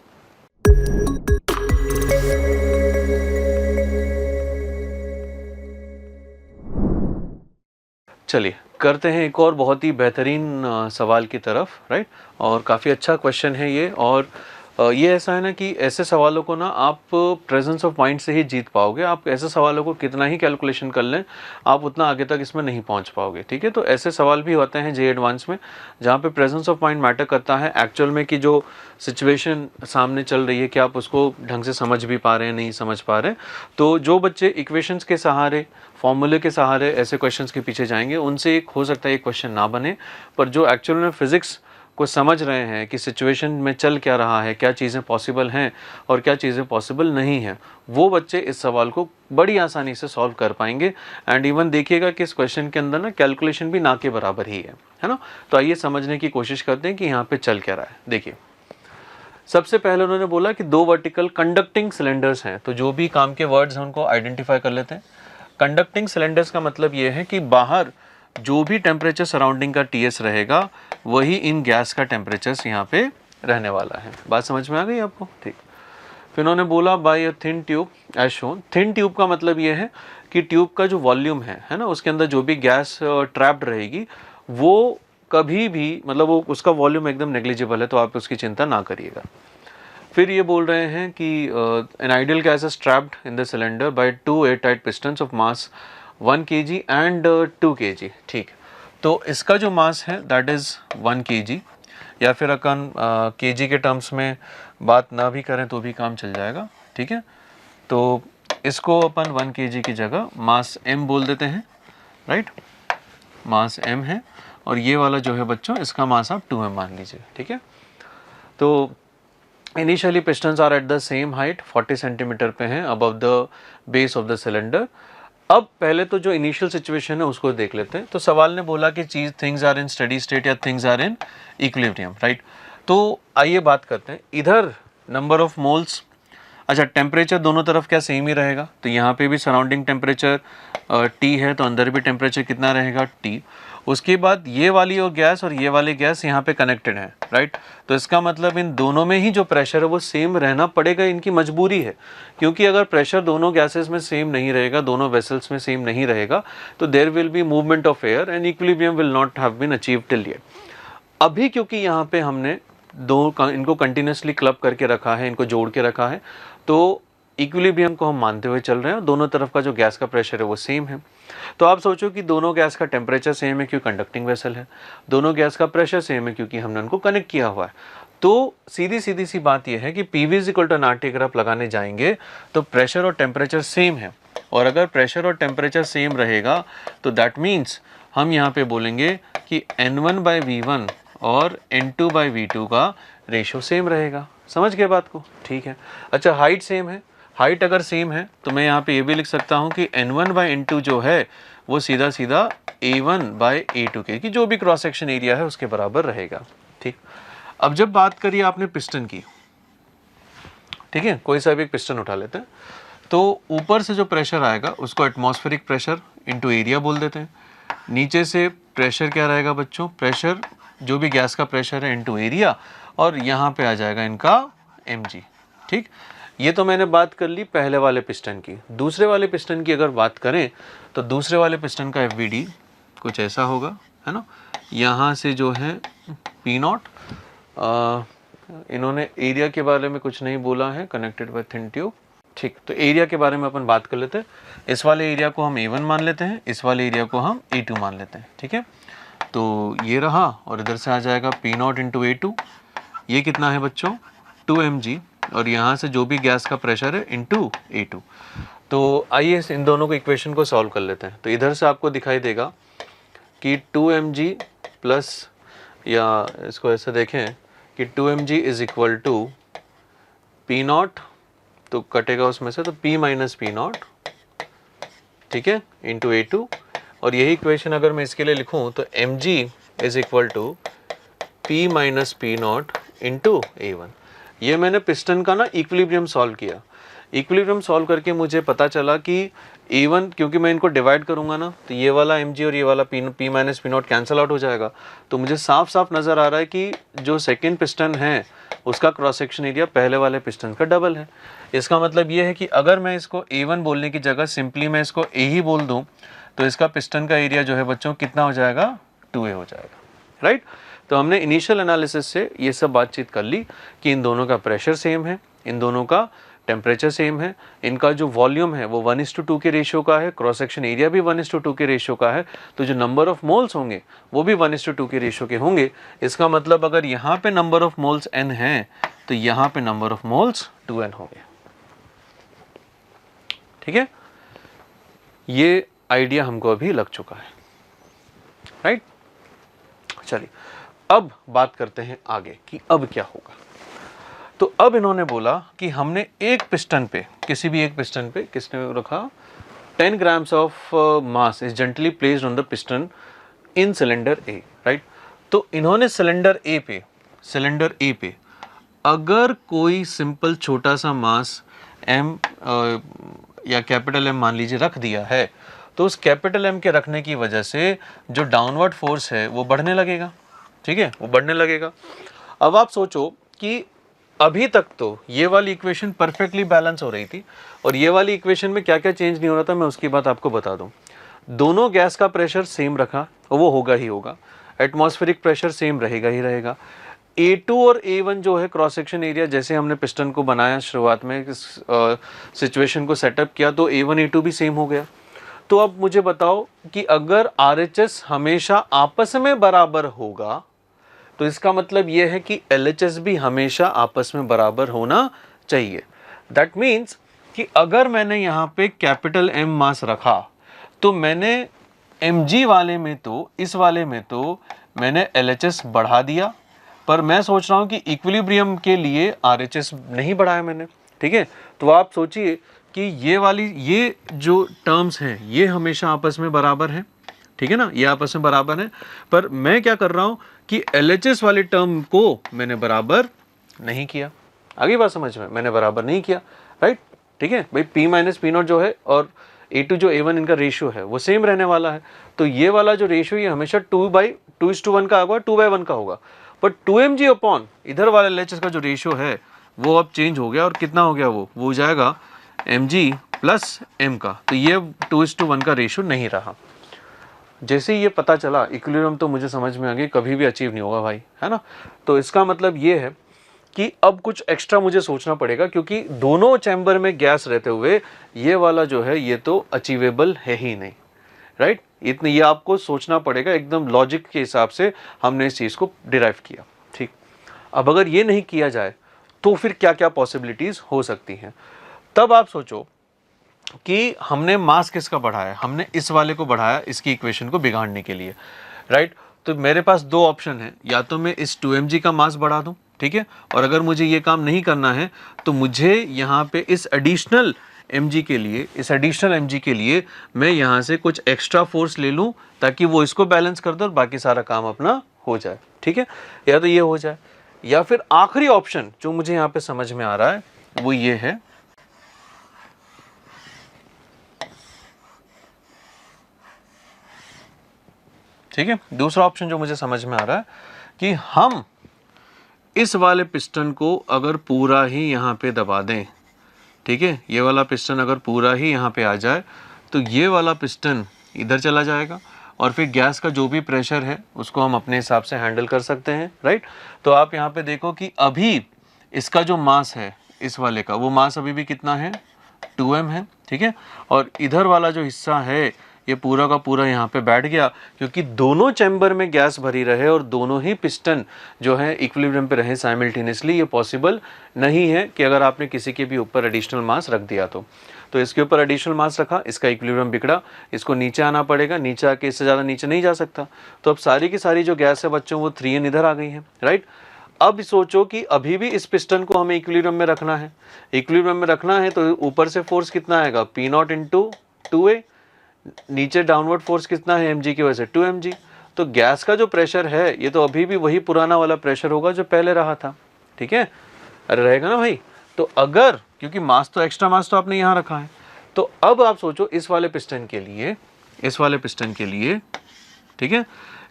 चलिए करते हैं एक और बहुत ही बेहतरीन सवाल की तरफ, राइट। और काफ़ी अच्छा क्वेश्चन है ये, और ये ऐसा है ना कि ऐसे सवालों को ना आप प्रेजेंस ऑफ माइंड से ही जीत पाओगे। आप ऐसे सवालों को कितना ही कैलकुलेशन कर लें आप उतना आगे तक इसमें नहीं पहुंच पाओगे, ठीक है। तो ऐसे सवाल भी होते हैं जे एडवांस में जहाँ पे प्रेजेंस ऑफ माइंड मैटर करता है एक्चुअल में कि जो सिचुएशन सामने चल रही है कि आप उसको ढंग से समझ भी पा रहे हैं, नहीं समझ पा रहे हैं। तो जो बच्चे इक्वेशंस के सहारे, फॉर्मूले के सहारे ऐसे क्वेश्चंस के पीछे जाएंगे उनसे एक हो सकता है एक क्वेश्चन ना बने, पर जो एक्चुअल में फिजिक्स को समझ रहे हैं कि सिचुएशन में चल क्या रहा है, क्या चीज़ें पॉसिबल हैं और क्या चीज़ें पॉसिबल नहीं हैं, वो बच्चे इस सवाल को बड़ी आसानी से सॉल्व कर पाएंगे। एंड इवन देखिएगा कि इस क्वेश्चन के अंदर ना कैलकुलेशन भी ना के बराबर ही है ना। तो आइए समझने की कोशिश करते हैं कि यहाँ पे चल क्या रहा है। देखिए सबसे पहले उन्होंने बोला कि दो वर्टिकल कंडक्टिंग सिलेंडर्स हैं, तो जो भी काम के वर्ड्स हैं उनको आइडेंटिफाई कर लेते हैं। कंडक्टिंग सिलेंडर्स का मतलब ये है कि बाहर जो भी टेम्परेचर सराउंडिंग का Ts रहेगा वही इन गैस का टेम्परेचर यहाँ पे रहने वाला है। बात समझ में आ गई आपको, ठीक। फिर उन्होंने बोला by a thin tube as shown. Thin tube का मतलब ये है कि ट्यूब का जो वॉल्यूम है ना, उसके अंदर जो भी गैस ट्रैप्ड रहेगी वो कभी भी, मतलब वो उसका वॉल्यूम एकदम नेग्लिजिबल है, तो आप उसकी चिंता ना करिएगा। फिर ये बोल रहे हैं कि an ideal gas is trapped in the cylinder by two airtight pistons of mass 1 kg and 2 kg, ठीक। तो इसका जो मास है दैट इज़ 1 kg, या फिर अपन kg के टर्म्स में बात ना भी करें तो भी काम चल जाएगा, ठीक है। तो इसको अपन 1 kg की जगह मास m बोल देते हैं, राइट, मास m है, और ये वाला जो है बच्चों इसका मास आप 2m मान लीजिए, ठीक है। तो initially pistons are at the same height 40 centimetre पे हैं above the base of the cylinder, अब पहले तो जो इनिशियल सिचुएशन है उसको देख लेते हैं। तो सवाल ने बोला कि things are in steady state या things are in equilibrium, right. तो आइए बात करते हैं इधर नंबर ऑफ मोल्स। अच्छा, टेम्परेचर दोनों तरफ क्या सेम ही रहेगा, तो यहाँ पे भी सराउंडिंग टेम्परेचर T है, तो अंदर भी टेम्परेचर कितना रहेगा T। उसके बाद ये वाली और गैस और ये वाली गैस यहाँ पे कनेक्टेड है, राइट। तो इसका मतलब इन दोनों में ही जो प्रेशर है वो सेम रहना पड़ेगा, इनकी मजबूरी है। क्योंकि अगर प्रेशर दोनों गैसेस में सेम नहीं रहेगा, दोनों वेसल्स में सेम नहीं रहेगा, तो there will be movement of air and equilibrium will not have been achieved till yet. अभी क्योंकि यहाँ पे हमने इनको कंटिन्यूसली क्लब करके रखा है, इनको जोड़ के रखा है, तो इक्विलिब्रियम को हम मानते हुए चल रहे हैं। दोनों तरफ का जो गैस का प्रेशर है वो सेम है। तो आप सोचो कि दोनों गैस का टेम्परेचर सेम है क्योंकि कंडक्टिंग वेसल है, दोनों गैस का प्रेशर सेम है क्योंकि हमने उनको कनेक्ट किया हुआ है। तो सीधी सी बात यह है कि PV = RT अगर आप लगाने जाएंगे तो प्रेशर और टेम्परेचर सेम है, और अगर प्रेशर और टेम्परेचर सेम रहेगा तो दैट मीन्स हम यहाँ पे बोलेंगे कि N1/V1 और N2/V2 का रेशो सेम रहेगा। समझ गए बात को? ठीक है। अच्छा, हाइट सेम है, हाइट अगर सेम है तो मैं यहाँ पे ये भी लिख सकता हूँ कि N1/N2 जो है वो सीधा A1/A2 के, कि जो भी क्रॉस सेक्शन एरिया है उसके बराबर रहेगा। ठीक। अब जब बात करिए आपने पिस्टन की, ठीक है, कोई सा भी एक पिस्टन उठा लेते हैं, तो ऊपर से जो प्रेशर आएगा उसको एटमॉस्फेरिक प्रेशर इनटू एरिया बोल देते हैं। नीचे से प्रेशर क्या रहेगा बच्चों, प्रेशर जो भी गैस का प्रेशर है इनटू एरिया, और यहाँ पे आ जाएगा इनका mg। ठीक, ये तो मैंने बात कर ली पहले वाले पिस्टन की। दूसरे वाले पिस्टन की अगर बात करें तो दूसरे वाले पिस्टन का FVD कुछ ऐसा होगा, है ना। यहाँ से जो है P0, इन्होंने एरिया के बारे में कुछ नहीं बोला है, कनेक्टेड बाय थिन ट्यूब। ठीक, तो एरिया के बारे में अपन बात कर लेते हैं। इस वाले एरिया को हम A1 मान लेते हैं, इस वाले एरिया को हम A2 मान लेते हैं। ठीक है, तो ये रहा, और इधर से आ जाएगा P0 × A2। ये कितना है बच्चों, 2 mg, और यहाँ से जो भी गैस का प्रेशर है इनटू A2। तो आइए इन दोनों को इक्वेशन को सॉल्व कर लेते हैं। तो इधर से आपको दिखाई देगा कि 2 mg प्लस, या इसको ऐसे देखें कि 2 mg = P0, तो कटेगा उसमें से, तो P - P0, ठीक है, इंटू A2। और यही इक्वेशन अगर मैं इसके लिए लिखूं तो mg = P - P0 into A1। ये मैंने पिस्टन का ना इक्विलिब्रियम सॉल्व किया। इक्विलिब्रियम सॉल्व करके मुझे पता चला कि A1, क्योंकि मैं इनको डिवाइड करूंगा ना, तो ये वाला mg और ये वाला P - P0 कैंसिल आउट हो जाएगा। तो मुझे साफ साफ नज़र आ रहा है कि जो सेकेंड पिस्टन है उसका क्रॉस सेक्शन एरिया पहले वाले पिस्टन का डबल है। इसका मतलब ये है कि अगर मैं इसको A1 बोलने की जगह सिंपली मैं इसको A ही बोल दूँ तो इसका पिस्टन का एरिया जो है बच्चों कितना हो जाएगा, 2A हो जाएगा, राइट। तो हमने इनिशियल एनालिसिस से ये सब बातचीत कर ली कि इन दोनों का प्रेशर सेम है, इन दोनों का टेम्परेचर सेम है, इनका जो वॉल्यूम है वो 1:2 के रेशियो का है, क्रॉस सेक्शन एरिया भी 1:2 के रेशियो का है, तो जो नंबर ऑफ मोल्स होंगे वो भी 1:2 के रेशियो के होंगे। इसका मतलब अगर यहाँ पे नंबर ऑफ मोल्स n है तो यहाँ पे नंबर ऑफ मोल्स 2n होंगे। ठीक है, ये आइडिया हमको अभी लग चुका है, राइट। चलिए अब बात करते हैं आगे कि अब क्या होगा। तो अब इन्होंने बोला कि हमने एक पिस्टन पे, किसी भी एक पिस्टन पे किसने रखा, 10 grams of mass is gently placed on the piston in cylinder A, right. तो इन्होंने सिलेंडर ए पे अगर कोई सिंपल छोटा सा मास m या कैपिटल M मान लीजिए रख दिया है, तो उस कैपिटल M के रखने की वजह से जो डाउनवर्ड फोर्स है वो बढ़ने लगेगा। ठीक है, वो बढ़ने लगेगा। अब आप सोचो कि अभी तक तो ये वाली इक्वेशन परफेक्टली बैलेंस हो रही थी, और ये वाली इक्वेशन में क्या क्या चेंज नहीं हो रहा था मैं उसकी बात आपको बता दूं। दोनों गैस का प्रेशर सेम रखा, और वो होगा ही होगा। एटमॉस्फेरिक प्रेशर सेम रहेगा ही रहेगा। A2 और A1 जो है क्रॉस सेक्शन एरिया, जैसे हमने पिस्टन को बनाया शुरुआत में, सिचुएशन को सेटअप किया, तो A1 A2 भी सेम हो गया। तो अब मुझे बताओ कि अगर RHS हमेशा आपस में बराबर होगा तो इसका मतलब यह है कि LHS भी हमेशा आपस में बराबर होना चाहिए। दैट मीन्स कि अगर मैंने यहाँ पे कैपिटल M मास रखा तो मैंने mg वाले में तो, इस वाले में तो मैंने LHS बढ़ा दिया, पर मैं सोच रहा हूँ कि इक्विलिब्रियम के लिए RHS नहीं बढ़ाया मैंने। ठीक है, तो आप सोचिए कि ये जो टर्म्स हैं ये हमेशा आपस में बराबर हैं, ठीक है ना, ये आपस में बराबर हैं। पर मैं क्या कर रहा हूं कि LHS वाले टर्म को मैंने बराबर नहीं किया। आगे बात समझ में, मैंने बराबर नहीं किया, राइट, ठीक है भाई। P माइनस पी नॉट जो है और A2 जो A1 इनका रेशियो है वो सेम रहने वाला है। तो ये वाला जो रेशियो ये हमेशा 2:2:1 का होगा, 2/1 का होगा। बट 2mg अपॉन इधर वाला LHS का जो रेशियो है वो अब चेंज हो गया और कितना हो गया, वो हो जाएगा mg प्लस m का। तो ये 2:1 का रेशियो नहीं रहा। जैसे ही ये पता चला इक्विलिब्रियम तो मुझे समझ में आ गई कभी भी अचीव नहीं होगा भाई, है ना। तो इसका मतलब ये है कि अब कुछ एक्स्ट्रा मुझे सोचना पड़ेगा, क्योंकि दोनों चैम्बर में गैस रहते हुए ये वाला जो है ये तो अचीवेबल है ही नहीं, राइट। इतने ये आपको सोचना पड़ेगा, एकदम लॉजिक के हिसाब से हमने इस चीज़ को डिराइव किया, ठीक। अब अगर ये नहीं किया जाए तो फिर क्या क्या पॉसिबिलिटीज़ हो सकती हैं। तब आप सोचो कि हमने मास किसका बढ़ाया, हमने इस वाले को बढ़ाया इसकी इक्वेशन को बिगाड़ने के लिए, राइट। तो मेरे पास दो ऑप्शन है, या तो मैं इस 2mg का मास बढ़ा दूं, ठीक है, और अगर मुझे ये काम नहीं करना है तो मुझे यहाँ पे इस एडिशनल mg के लिए मैं यहाँ से कुछ एक्स्ट्रा फोर्स ले लूँ ताकि वो इसको बैलेंस कर दे और बाकी सारा काम अपना हो जाए, ठीक है। या तो ये हो जाए, या फिर आखिरी ऑप्शन जो मुझे यहाँ पे समझ में आ रहा है वो ये है, ठीक है। दूसरा ऑप्शन जो मुझे समझ में आ रहा है कि हम इस वाले पिस्टन को अगर पूरा ही यहाँ पे दबा दें, ठीक है, ये वाला पिस्टन अगर पूरा ही यहाँ पे आ जाए तो ये वाला पिस्टन इधर चला जाएगा और फिर गैस का जो भी प्रेशर है उसको हम अपने हिसाब से हैंडल कर सकते हैं, राइट। तो आप यहाँ पे देखो कि अभी इसका जो मास है इस वाले का, वो मास अभी भी कितना है, 2m है, ठीक है। और इधर वाला जो हिस्सा है ये पूरा का पूरा यहाँ पे बैठ गया, क्योंकि दोनों चैम्बर में गैस भरी रहे और दोनों ही पिस्टन जो है इक्विलिब्रियम पे रहे साइमल्टेनियसली। ये पॉसिबल नहीं है कि अगर आपने किसी के भी ऊपर एडिशनल मास रख दिया तो इसके ऊपर एडिशनल मास रखा, इसका इक्विलिब्रियम बिगड़ा, इसको नीचे आना पड़ेगा, नीचे आके इससे ज़्यादा नीचे नहीं जा सकता। तो अब सारी की सारी जो गैस है बच्चों वो 3n इधर आ गई है, राइट। अब सोचो कि अभी भी इस पिस्टन को हमें इक्विलिब्रियम में रखना है, इक्विलिब्रियम में रखना है तो ऊपर से फोर्स कितना आएगा, P0 इंटू 2a, नीचे डाउनवर्ड फोर्स कितना है mg की वजह से 2mg। तो गैस का जो प्रेशर है ये तो अभी भी वही पुराना वाला प्रेशर होगा जो पहले रहा था, ठीक है, अरे रहेगा ना भाई। तो अगर, क्योंकि मास तो एक्स्ट्रा मास तो आपने यहाँ रखा है, तो अब आप सोचो इस वाले पिस्टन के लिए, ठीक है,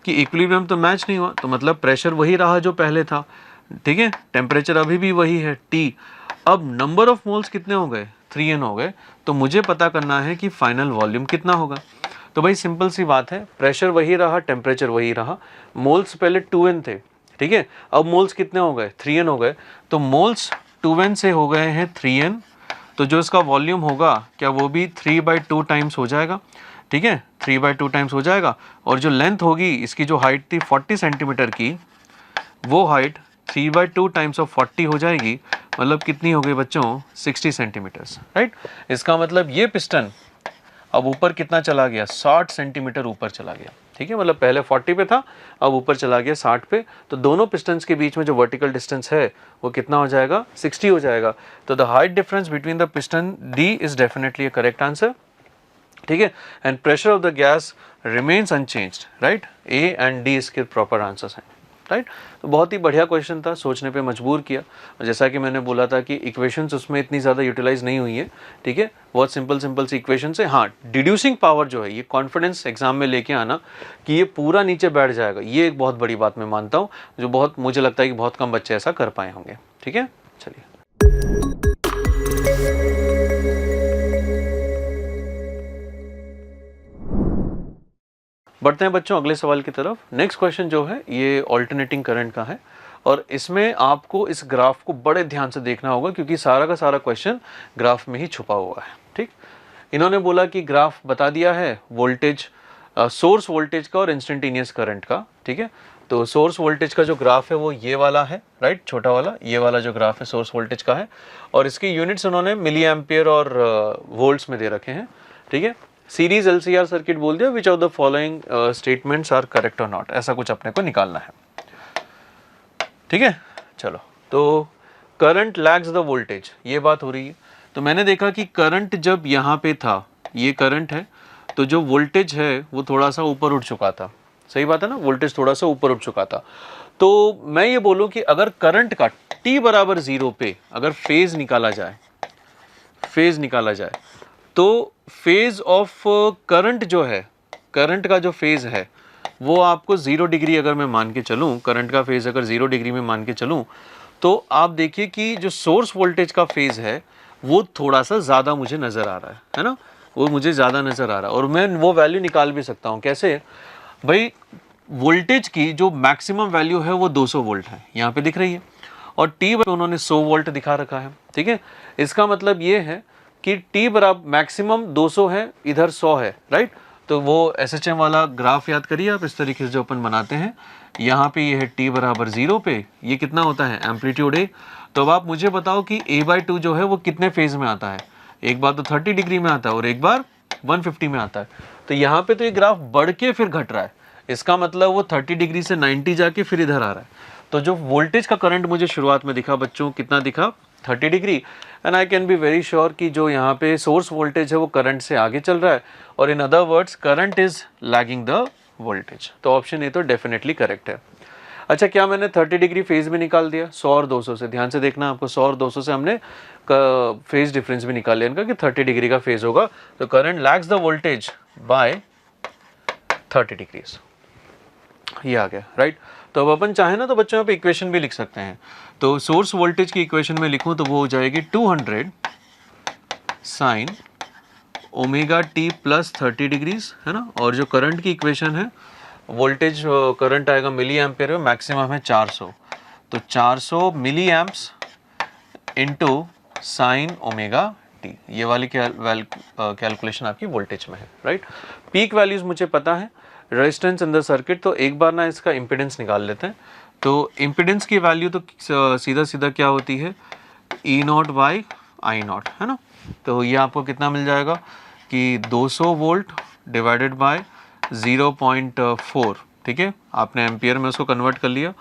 कि इक्विलिब्रियम तो मैच नहीं हुआ, तो मतलब प्रेशर वही रहा जो पहले था, ठीक है, टेम्परेचर अभी भी वही है T। अब नंबर ऑफ मोल्स कितने हो गए, 3n हो गए। तो मुझे पता करना है कि फाइनल वॉल्यूम कितना होगा। तो भाई सिंपल सी बात है, प्रेशर वही रहा, टेम्परेचर वही रहा, मोल्स पहले 2n थे, ठीक है, अब मोल्स कितने हो गए, 3n हो गए। तो मोल्स 2n से हो गए हैं 3n, तो जो इसका वॉल्यूम होगा क्या वो भी 3/2 टाइम्स हो जाएगा, ठीक है, 3/2 टाइम्स हो जाएगा। और जो लेंथ होगी, इसकी जो हाइट थी 40 सेंटीमीटर की, वो हाइट 3/2 टाइम्स ऑफ 40 हो जाएगी, मतलब कितनी हो गई बच्चों, 60 सेंटीमीटर्स, राइट। इसका मतलब ये पिस्टन अब ऊपर कितना चला गया, 60 सेंटीमीटर ऊपर चला गया, ठीक है, मतलब पहले 40 पे था, अब ऊपर चला गया 60 पे। तो दोनों पिस्टन्स के बीच में जो वर्टिकल डिस्टेंस है वो कितना हो जाएगा, 60 हो जाएगा। तो the height difference between the piston D is definitely a correct answer, ठीक है। And pressure of the gas remains unchanged, right. A and D इसके प्रॉपर आंसर्स हैं, राइट। तो बहुत ही बढ़िया क्वेश्चन था, सोचने पे मजबूर किया। और जैसा कि मैंने बोला था कि इक्वेशंस उसमें इतनी ज़्यादा यूटिलाइज नहीं हुई है, ठीक है, बहुत सिंपल सी इक्वेशंस है। हाँ, डिड्यूसिंग पावर जो है, ये कॉन्फिडेंस एग्जाम में लेके आना कि ये पूरा नीचे बैठ जाएगा, ये एक बहुत बड़ी बात मैं मानता हूँ, जो बहुत मुझे लगता है कि बहुत कम बच्चे ऐसा कर पाए होंगे, ठीक है। चलिए बढ़ते हैं बच्चों अगले सवाल की तरफ। नेक्स्ट क्वेश्चन जो है ये ऑल्टरनेटिंग करंट का है, और इसमें आपको इस ग्राफ को बड़े ध्यान से देखना होगा, क्योंकि सारा का सारा क्वेश्चन ग्राफ में ही छुपा हुआ है, ठीक। इन्होंने बोला कि ग्राफ बता दिया है वोल्टेज, सोर्स वोल्टेज का और इंस्टेंटेनियस करंट का, ठीक है। तो सोर्स वोल्टेज का जो ग्राफ है वो ये वाला है, राइट, छोटा वाला, ये वाला जो ग्राफ है सोर्स वोल्टेज का है, और इसकी यूनिट्स उन्होंने मिली एम्पियर और वोल्ट्स में दे रखे हैं, ठीक है। सीरीज LCR सर्किट बोल दिया, which of the following statements are correct और नॉट, ऐसा कुछ अपने को निकालना है, ठीक है। चलो, तो करंट लैग्स द वोल्टेज, ये बात हो रही है। तो मैंने देखा कि करंट जब यहाँ पे था, ये करंट है, तो जो वोल्टेज है वो थोड़ा सा ऊपर उठ चुका था। सही बात है ना, वोल्टेज थोड़ा सा ऊपर उठ चुका था। तो मैं ये बोलूँ कि अगर करंट का t बराबर 0 पे अगर फेज निकाला जाए, तो फेज ऑफ करंट जो है, करंट का जो फेज है वो आपको 0 डिग्री अगर मैं मान के चलूँ, करंट का फेज अगर 0 डिग्री में मान के चलूँ, तो आप देखिए कि जो सोर्स वोल्टेज का फेज है वो थोड़ा सा ज़्यादा मुझे नज़र आ रहा है ना, वो मुझे ज़्यादा नज़र आ रहा है। और मैं वो वैल्यू निकाल भी सकता हूँ। कैसे भाई, वोल्टेज की जो मैक्सिमम वैल्यू है वो 200 वोल्ट है, यहाँ पे दिख रही है, और टी पर उन्होंने 100 वोल्ट दिखा रखा है। ठीक है, इसका मतलब ये है कि टी बराबर मैक्सिमम 200 है, इधर 100 है, राइट। तो वो SHM वाला ग्राफ याद करिए आप, इस तरीके से जो अपन बनाते हैं, यहाँ पे ये है टी बराबर 0 पे, ये कितना होता है एम्पलीट्यूड ए। तो अब आप मुझे बताओ कि a/2 जो है वो कितने फेज में आता है, एक बार तो 30 डिग्री में आता है और एक बार 150 में आता है। तो यहाँ पे तो ये ग्राफ बढ़ के फिर घट रहा है, इसका मतलब वो 30 डिग्री से 90 जाके फिर इधर आ रहा है। तो जो वोल्टेज का करंट मुझे शुरुआत में दिखा बच्चों, कितना दिखा, 30 degree. And I can be very sure कि जो यहाँ पे सोर्स वोल्टेज है वो करंट से आगे चल रहा है, और in other words current is lagging the voltage. तो ऑप्शन ए तो डेफिनेटली करेक्ट है। अच्छा, क्या मैंने 30 डिग्री फेज भी निकाल दिया 100 और 200 से? ध्यान से देखना, आपको 100 और 200 से हमने फेज डिफरेंस भी निकाल लिया इनका कि 30 डिग्री का फेज होगा, तो current lags the voltage by 30 degrees. ये आ गया, राइट। तो अब अपन चाहे ना तो बच्चों यहाँ पे इक्वेशन भी लिख सकते हैं। तो सोर्स वोल्टेज की इक्वेशन में लिखूं तो वो हो जाएगी 200 sign omega T plus 30 degrees, है ना। और जो करंट की इक्वेशन है, वोल्टेज करंट आएगा मिली एम्पेयर में, मैक्सिमम है 400, तो 400 milli amps into sine omega t. ये वाली कैलकुलेशन आपकी वोल्टेज में है, राइट। पीक वैल्यूज मुझे पता है, रेजिस्टेंस इन द सर्किट, तो एक बार ना इसका इम्पिडेंस निकाल लेते हैं। तो इम्पिडेंस की वैल्यू तो सीधा सीधा क्या होती है, E0 बाई I0, है ना। तो ये आपको कितना मिल जाएगा कि 200 वोल्ट डिवाइडेड बाय 0.4, ठीक है। आपने एम्पियर में उसको कन्वर्ट कर लिया।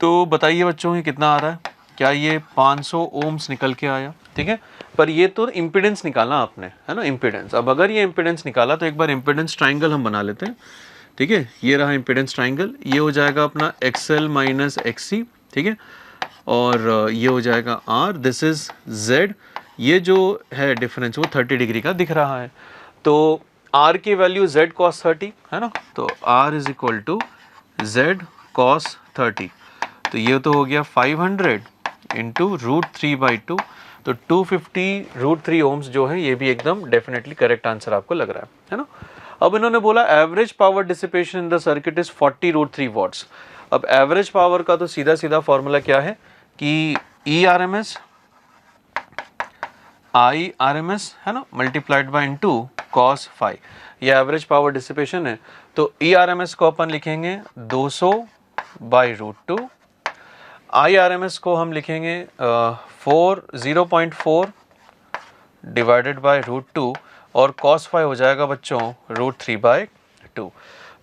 तो बताइए बच्चों ये कितना आ रहा है, क्या ये 500 ओम्स निकल के आया, ठीक है। पर ये तो इम्पिडेंस निकाला आपने, है ना, इम्पिडेंस। अब अगर ये इम्पिडेंस निकाला तो एक बार इम्पिडेंस ट्राइंगल हम बना लेते हैं, ठीक है। ये रहा इम्पिडेंस ट्राइंगल, ये हो जाएगा अपना XL माइनस XC, ठीक है, और ये हो जाएगा R, दिस इज Z। ये जो है डिफरेंस वो 30 डिग्री का दिख रहा है, तो R की वैल्यू Z cos 30, है ना। तो R is equal to Z cos 30, तो ये तो हो गया 500 इंटू √3/2, तो 250 √3 ओम्स जो है, ये भी एकदम डेफिनेटली करेक्ट आंसर आपको लग रहा है ना। अब इन्होंने बोला average power dissipation in the circuit is 40 √3 watts. अब एवरेज पावर का तो सीधा सीधा फॉर्मूला क्या है कि ERMS IRMS, है ना, multiplied by into cos phi, ये एवरेज पावर डिसिपेशन है। तो ERMS को अपन लिखेंगे 200 बाई √2, IRMS को हम लिखेंगे 0.4 डिवाइडेड बाय √2, और cos phi हो जाएगा बच्चों √3/2।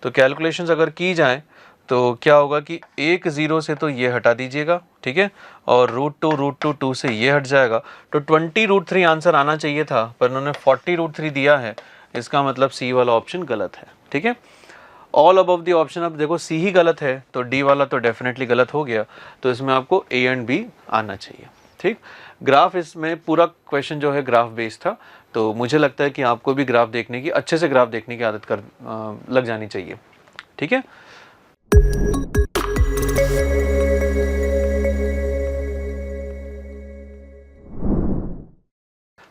तो कैलकुलेशंस अगर की जाए तो क्या होगा कि एक 0 से तो ये हटा दीजिएगा, ठीक है, और √2 से ये हट जाएगा, तो 20 √3 आंसर आना चाहिए था, पर उन्होंने 40 √3 दिया है। इसका मतलब सी वाला ऑप्शन गलत है, ठीक है। ऑल अबव द ऑप्शन, अब देखो सी ही गलत है तो डी वाला तो डेफिनेटली गलत हो गया, तो इसमें आपको ए एंड बी आना चाहिए, ठीक। ग्राफ, इसमें पूरा क्वेश्चन जो है ग्राफ बेस्ड था, तो मुझे लगता है कि आपको भी ग्राफ देखने की, अच्छे से ग्राफ देखने की आदत लग जानी चाहिए, ठीक है।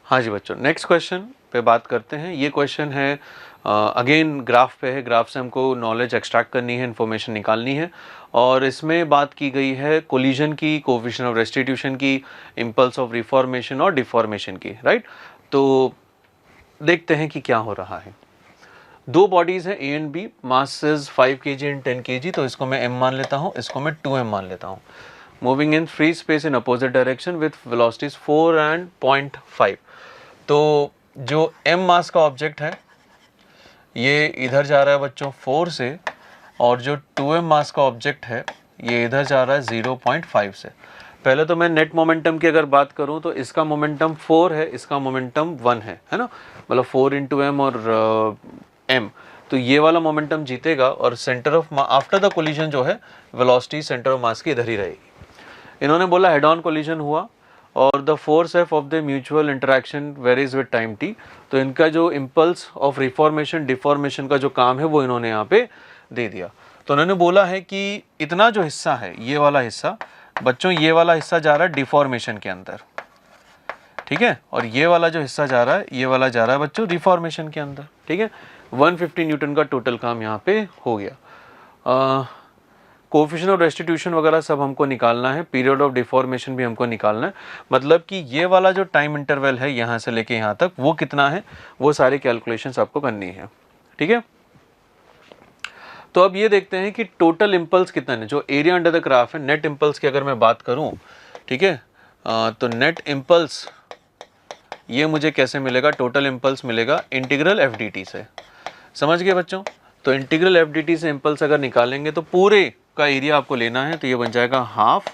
हाँ जी बच्चों, नेक्स्ट क्वेश्चन पे बात करते हैं। ये क्वेश्चन है अगेन ग्राफ पे है, ग्राफ से हमको नॉलेज एक्सट्रैक्ट करनी है, इन्फॉर्मेशन निकालनी है, और इसमें बात की गई है कोलिजन की, कोएफिशिएंट ऑफ रेस्टिट्यूशन की, इम्पल्स ऑफ रिफॉर्मेशन और डिफॉर्मेशन की, राइट। तो देखते हैं कि क्या हो रहा है। दो बॉडीज हैं A and B, mass is 5 kg and 10 kg, तो इसको मैं m मान लेता हूँ, इसको मैं 2m मान लेता हूँ। Moving in free space in opposite direction with velocities 4 and 0.5। तो जो m मास का ऑब्जेक्ट है ये इधर जा रहा है बच्चों 4 से, और जो 2m मास का ऑब्जेक्ट है ये इधर जा रहा है 0.5 से। पहले तो मैं नेट मोमेंटम की अगर बात करूं तो इसका मोमेंटम 4 है, इसका मोमेंटम 1 है ना, मतलब 4 इंटू एम और एम, तो ये वाला मोमेंटम जीतेगा और centre of after the collision जो है वेलोसिटी सेंटर ऑफ मास की इधर ही रहेगी। इन्होंने बोला हेड ऑन कोलिजन हुआ और the force F of the mutual interaction varies with time T, तो इनका जो इम्पल्स ऑफ रिफॉर्मेशन डिफॉर्मेशन का जो काम है वो इन्होंने यहाँ पे दे दिया। तो उन्होंने बोला है कि इतना जो हिस्सा है ये वाला हिस्सा बच्चों, ये वाला हिस्सा जा रहा है डिफॉर्मेशन के अंदर, ठीक है, और ये वाला जो हिस्सा जा रहा है ये वाला जा रहा है बच्चों रिफॉर्मेशन के अंदर, ठीक है। 150 न्यूटन का टोटल काम यहाँ पे हो गया। कोफिशिएंट ऑफ रेस्टिट्यूशन वगैरह सब हमको निकालना है, पीरियड ऑफ डिफॉर्मेशन भी हमको निकालना है, मतलब कि ये वाला जो टाइम इंटरवल है यहाँ से लेके यहाँ तक वो कितना है, वो सारी कैलकुलेशंस आपको करनी है, ठीक है। तो अब ये देखते हैं कि टोटल इम्पल्स कितना है, जो एरिया अंडर द ग्राफ है। नेट इम्पल्स की अगर मैं बात करूं, ठीक है, तो नेट इम्पल्स ये मुझे कैसे मिलेगा, टोटल इम्पल्स मिलेगा इंटीग्रल एफ डी टी से, समझ गए बच्चों। तो इंटीग्रल एफ डी टी से इम्पल्स अगर निकालेंगे तो पूरे का एरिया आपको लेना है, तो ये बन जाएगा हाफ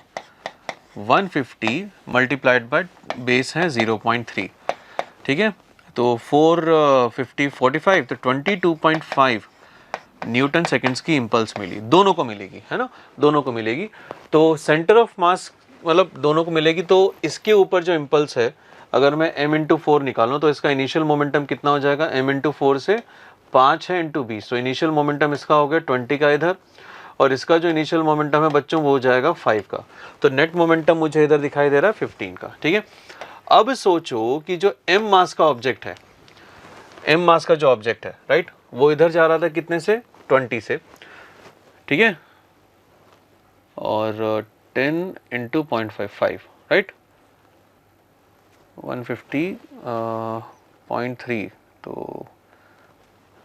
150 मल्टीप्लाइड बाय बेस है 0.3, ठीक है। तो 450 45 तो 22.5 न्यूटन सेकंड्स की इम्पल्स मिली, दोनों को मिलेगी, है ना, दोनों को मिलेगी। तो सेंटर ऑफ मास मतलब दोनों को मिलेगी, तो इसके ऊपर जो इम्पल्स है अगर मैं m इंटू 4 निकालूँ तो इसका इनिशियल मोमेंटम कितना हो जाएगा, m इंटू 4 से 5 है इंटू 20, तो इनिशियल मोमेंटम इसका हो गया 20 का इधर, और इसका जो इनिशियल मोमेंटम है बच्चों वो हो जाएगा 5 का, तो नेट मोमेंटम मुझे इधर दिखाई दे रहा है 15 का, ठीक है। अब सोचो कि जो m मास का ऑब्जेक्ट है, m मास का जो ऑब्जेक्ट है राइट, वो इधर जा रहा था कितने से, 20 से, ठीक है, और 10 इंटू 0.55 राइट, 150.3, तो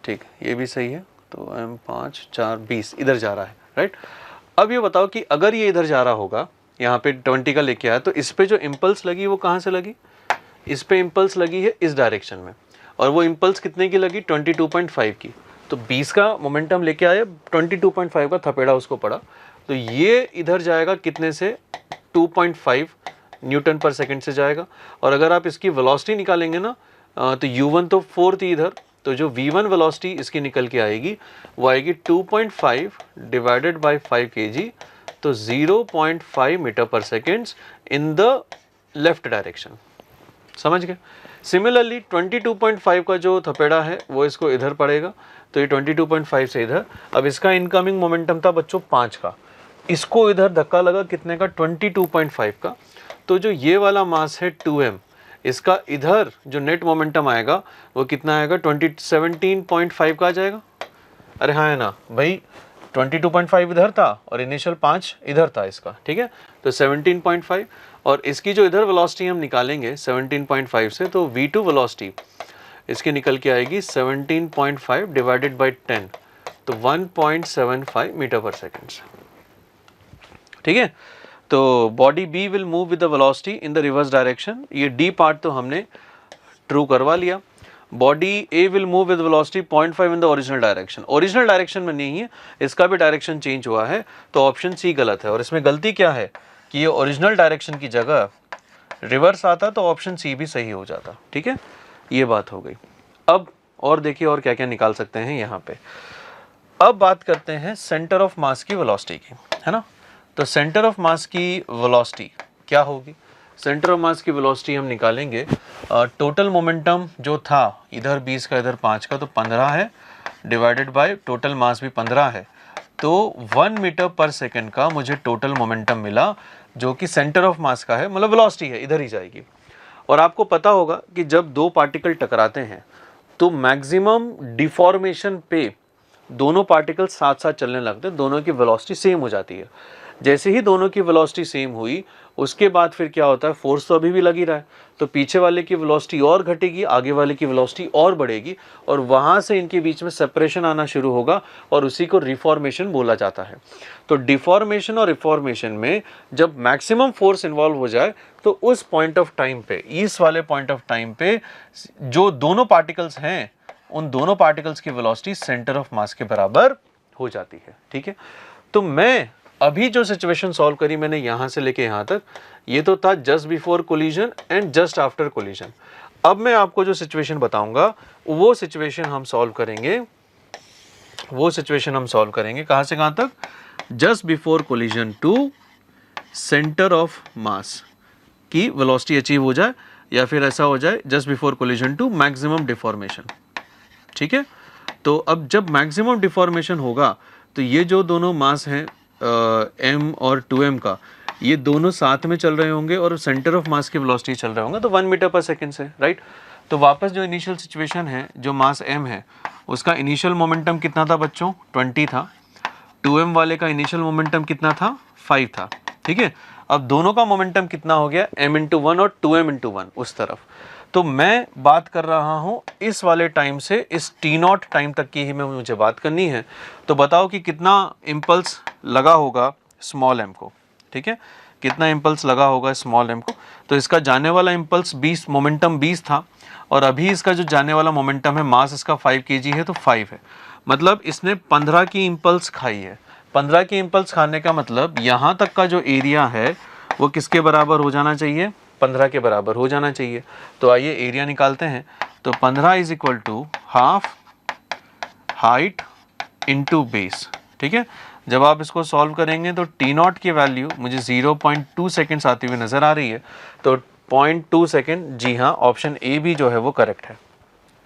ठीक ये भी सही है, तो m 5 4 20 इधर जा रहा है राइट। अब ये बताओ कि अगर ये इधर जा रहा होगा, यहाँ पे 20 का लेके आया, तो इस पे जो इम्पल्स लगी वो कहाँ से लगी, इस पे इम्पल्स लगी है इस डायरेक्शन में, और वो इम्पल्स कितने की लगी, 22.5 की, तो 20 का मोमेंटम लेके आया, 22.5 का थपेड़ा उसको पड़ा, तो ये इधर जाएगा कितने से, 2.5 न्यूटन पर सेकंड से जाएगा। और अगर आप इसकी वेलोसिटी निकालेंगे ना, तो u1 तो 4 थी इधर, तो जो v1 वेलोसिटी इसकी निकल के आएगी वो आएगी 2.5 डिवाइडेड बाय 5 kg, तो 0.5 metre per second in the left direction, समझ गए। सिमिलरली 22.5 का जो थपेड़ा है वो इसको इधर पड़ेगा, तो ये 22.5 से इधर, अब इसका इनकमिंग मोमेंटम था बच्चों 5 का, इसको इधर धक्का लगा कितने का, 22.5 का, तो जो ये वाला मास है 2m, इसका इधर जो नेट मोमेंटम आएगा वो कितना आएगा, 17.5 का आ जाएगा। अरे हाँ है ना भाई, 22.5 इधर था और इनिशियल 5 इधर था इसका, ठीक है, तो 17.5, और इसकी जो इधर वेलोसिटी हम निकालेंगे 17.5 से, तो v2 वेलोसिटी इसकी निकल के आएगी 17.5 डिवाइडेड बाय 10, तो 1.75 मीटर पर सेकेंड, ठीक है। तो body B will move with the velocity in the reverse direction, ये D पार्ट तो हमने ट्रू करवा लिया। Body A will move with velocity 0.5 in the original direction, original direction में नहीं है, इसका भी डायरेक्शन चेंज हुआ है, तो ऑप्शन C गलत है। और इसमें गलती क्या है कि ये ओरिजिनल डायरेक्शन की जगह रिवर्स आता तो ऑप्शन C भी सही हो जाता, ठीक है, ये बात हो गई। अब और देखिए और क्या क्या निकाल सकते हैं यहाँ पे। अब बात करते हैं सेंटर ऑफ मास की वेलोसिटी की, है ना। तो सेंटर ऑफ मास की वेलोसिटी क्या होगी, सेंटर ऑफ मास की वेलोसिटी हम निकालेंगे, टोटल मोमेंटम जो था इधर 20 का इधर 5 का, तो 15 है डिवाइडेड बाय टोटल मास भी 15 है, तो 1 मीटर पर सेकंड का मुझे टोटल मोमेंटम मिला, जो कि सेंटर ऑफ मास का है, मतलब वेलोसिटी है, इधर ही जाएगी। और आपको पता होगा कि जब दो पार्टिकल टकराते हैं तो मैक्सिमम डिफॉर्मेशन पे दोनों पार्टिकल साथ साथ चलने लगते हैं, दोनों की वेलोसिटी सेम हो जाती है। जैसे ही दोनों की वेलोसिटी सेम हुई उसके बाद फिर क्या होता है, फोर्स तो अभी भी लगी रहा है, तो पीछे वाले की वेलोसिटी और घटेगी, आगे वाले की वेलोसिटी और बढ़ेगी, और वहाँ से इनके बीच में सेपरेशन आना शुरू होगा, और उसी को रिफॉर्मेशन बोला जाता है। तो डिफॉर्मेशन और रिफॉर्मेशन में जब मैक्सिमम फोर्स इन्वॉल्व हो जाए तो उस पॉइंट ऑफ टाइम पे, इस वाले पॉइंट ऑफ टाइम पे जो दोनों पार्टिकल्स हैं उन दोनों पार्टिकल्स की वेलोसिटी सेंटर ऑफ मास के बराबर हो जाती है, ठीक है। तो मैं अभी जो सिचुएशन सॉल्व करी मैंने यहाँ से लेके यहाँ तक, ये तो था just before collision and just after collision. अब मैं आपको जो सिचुएशन बताऊंगा वो सिचुएशन हम सॉल्व करेंगे, कहाँ से कहाँ तक, just before collision to centre of mass की वेलोसिटी अचीव हो जाए, या फिर ऐसा हो जाए just before collision to maximum deformation. ठीक है, तो अब जब मैक्सिमम डिफॉर्मेशन होगा तो ये जो दोनों मास हैं m और 2m का, ये दोनों साथ में चल रहे होंगे और सेंटर ऑफ मास की वेलोसिटी चल रहे होंगे, तो 1 मीटर पर सेकेंड से, राइट। तो वापस जो इनिशियल सिचुएशन है, जो मास m है उसका इनिशियल मोमेंटम कितना था बच्चों, 20 था। 2m वाले का इनिशियल मोमेंटम कितना था, 5 था। ठीक है, अब दोनों का मोमेंटम कितना हो गया, m/1 और 2m/1 उस तरफ। तो मैं बात कर रहा हूं इस वाले टाइम से इस t0 टाइम तक की ही में मुझे बात करनी है। तो बताओ कि कितना इम्पल्स लगा होगा स्मॉल m को। ठीक है, कितना इम्पल्स लगा होगा स्मॉल m को। तो इसका जाने वाला इम्पल्स 20, मोमेंटम 20 था, और अभी इसका जो जाने वाला मोमेंटम है, मास इसका 5 kg है, तो 5 है, मतलब इसने 15 की इम्पल्स खाई है। 15 की इम्पल्स खाने का मतलब यहाँ तक का जो एरिया है वो किसके बराबर हो जाना चाहिए, 15 के बराबर हो जाना चाहिए। तो आइए एरिया निकालते हैं। तो 15 is equal to half height into base. ठीक है, जब आप इसको सॉल्व करेंगे तो t0 की वैल्यू मुझे 0.2 सेकेंड्स आती हुई नज़र आ रही है। तो 0.2 सेकेंड, जी हाँ, ऑप्शन ए भी जो है वो करेक्ट है।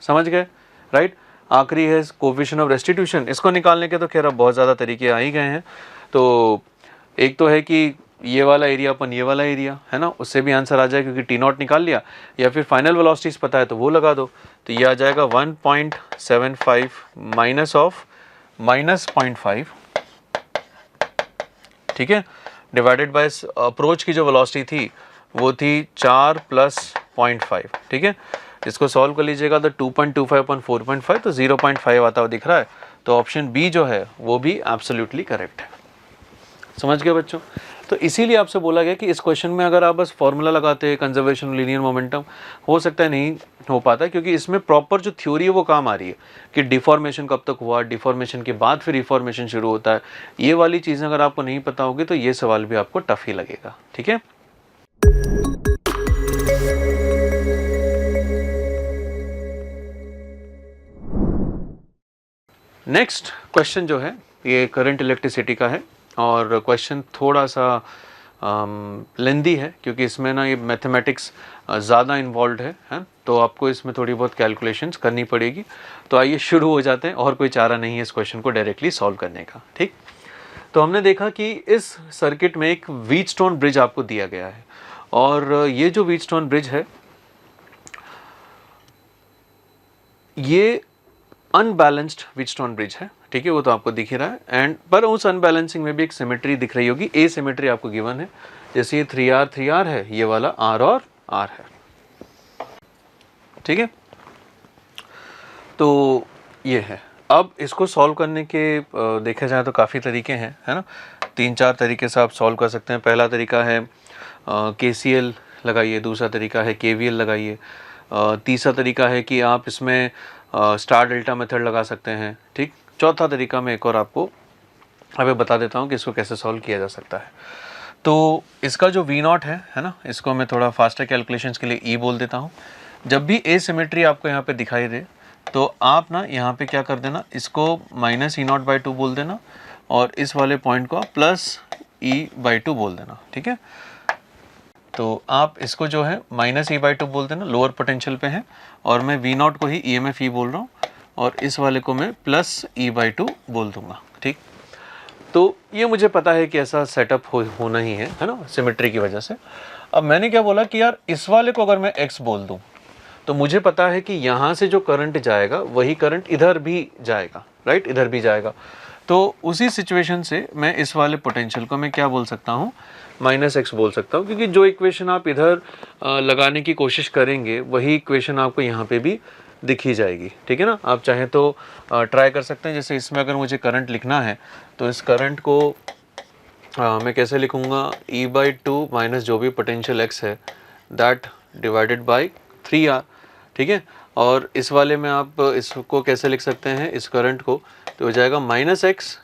समझ गए, राइट। आखिरी है कोएफिशिएंट ऑफ रेस्टिट्यूशन। इसको निकालने के तो खैर अब बहुत ज़्यादा तरीके आ ही गए हैं। तो एक तो है कि ये वाला एरिया अपन ये वाला एरिया है ना, उससे भी आंसर आ जाए क्योंकि t0 निकाल लिया, या फिर फाइनल वेलोसिटीज पता है तो वो लगा दो। तो ये आ जाएगा 1.75 माइनस ऑफ -0.5, ठीक है, डिवाइडेड बाय अप्रोच की जो वेलोसिटी थी वो थी 4 + 0.5। ठीक है, इसको सॉल्व कर लीजिएगा तो 2.25 अपन 4.5, तो 0.5 आता हुआ दिख रहा है। तो ऑप्शन बी जो है वो भी एब्सोल्युटली करेक्ट है। समझ गए बच्चों। तो इसीलिए आपसे बोला गया कि इस क्वेश्चन में अगर आप बस फॉर्मूला लगाते कंजर्वेशन लीनियर मोमेंटम, हो सकता है नहीं हो पाता, क्योंकि इसमें प्रॉपर जो थ्योरी है वो काम आ रही है कि डिफॉर्मेशन कब तक हुआ, डिफॉर्मेशन के बाद फिर रिफॉर्मेशन शुरू होता है। ये वाली चीज़ें अगर आपको नहीं पता होगी तो ये सवाल भी आपको टफ ही लगेगा। ठीक है, नेक्स्ट क्वेश्चन जो है ये करंट इलेक्ट्रिसिटी का है, और क्वेश्चन थोड़ा सा लेंदी है क्योंकि इसमें ना ये मैथमेटिक्स ज़्यादा इन्वॉल्व है, तो आपको इसमें थोड़ी बहुत कैलकुलेशंस करनी पड़ेगी। तो आइए शुरू हो जाते हैं, और कोई चारा नहीं है इस क्वेश्चन को डायरेक्टली सॉल्व करने का। ठीक, तो हमने देखा कि इस सर्किट में एक व्हीटस्टोन ब्रिज आपको दिया गया है, और ये जो व्हीटस्टोन ब्रिज है ये अनबैलेंस्ड व्हीटस्टोन ब्रिज है। ठीक है, वो तो आपको दिख ही रहा है, एंड पर उस अनबैलेंसिंग में भी एक सिमेट्री दिख रही होगी, ए सिमेट्री आपको गिवन है। जैसे ये 3R 3R है, ये वाला R और R है। ठीक है, तो ये है। अब इसको सॉल्व करने के देखा जाए तो काफ़ी तरीके हैं, है ना, 3-4 तरीके से आप सॉल्व कर सकते हैं। पहला तरीका है KCL लगाइए, दूसरा तरीका है KVL लगाइए, तीसरा तरीका है कि आप इसमें स्टार डेल्टा मेथड लगा सकते हैं। ठीक, चौथा तरीका मैं एक और आपको अभी बता देता हूँ कि इसको कैसे सॉल्व किया जा सकता है। तो इसका जो V0 है ना, इसको मैं थोड़ा फास्टर कैलकुलेशंस के लिए E बोल देता हूँ। जब भी एसिमेट्री आपको यहाँ पे दिखाई दे तो आप ना यहाँ पे क्या कर देना, इसको -E0/2 बोल देना, और इस वाले पॉइंट को +E/2 बोल देना। ठीक है, तो आप इसको जो है -E/2 बोल देना, लोअर पोटेंशियल पे है, और मैं V0 को ही EMF E बोल रहा हूँ, और इस वाले को मैं +E/2 बोल दूंगा। ठीक, तो ये मुझे पता है कि ऐसा सेटअप होना ही है ना, सिमेट्री की वजह से। अब मैंने क्या बोला कि यार इस वाले को अगर मैं X बोल दूं तो मुझे पता है कि यहाँ से जो करंट जाएगा वही करंट इधर भी जाएगा, राइट, इधर भी जाएगा। तो उसी सिचुएशन से मैं इस वाले पोटेंशियल को मैं क्या बोल सकता हूँ, -x बोल सकता हूँ, क्योंकि जो इक्वेशन आप इधर लगाने की कोशिश करेंगे वही इक्वेशन आपको यहाँ पे भी दिखी जाएगी। ठीक है ना, आप चाहें तो ट्राई कर सकते हैं। जैसे इसमें अगर मुझे करंट लिखना है तो इस करंट को मैं कैसे लिखूँगा, E/2 माइनस जो भी पोटेंशियल x है दैट डिवाइडेड बाई 3R। ठीक है, और इस वाले में आप इसको कैसे लिख सकते हैं, इस करंट को, तो हो जाएगा -x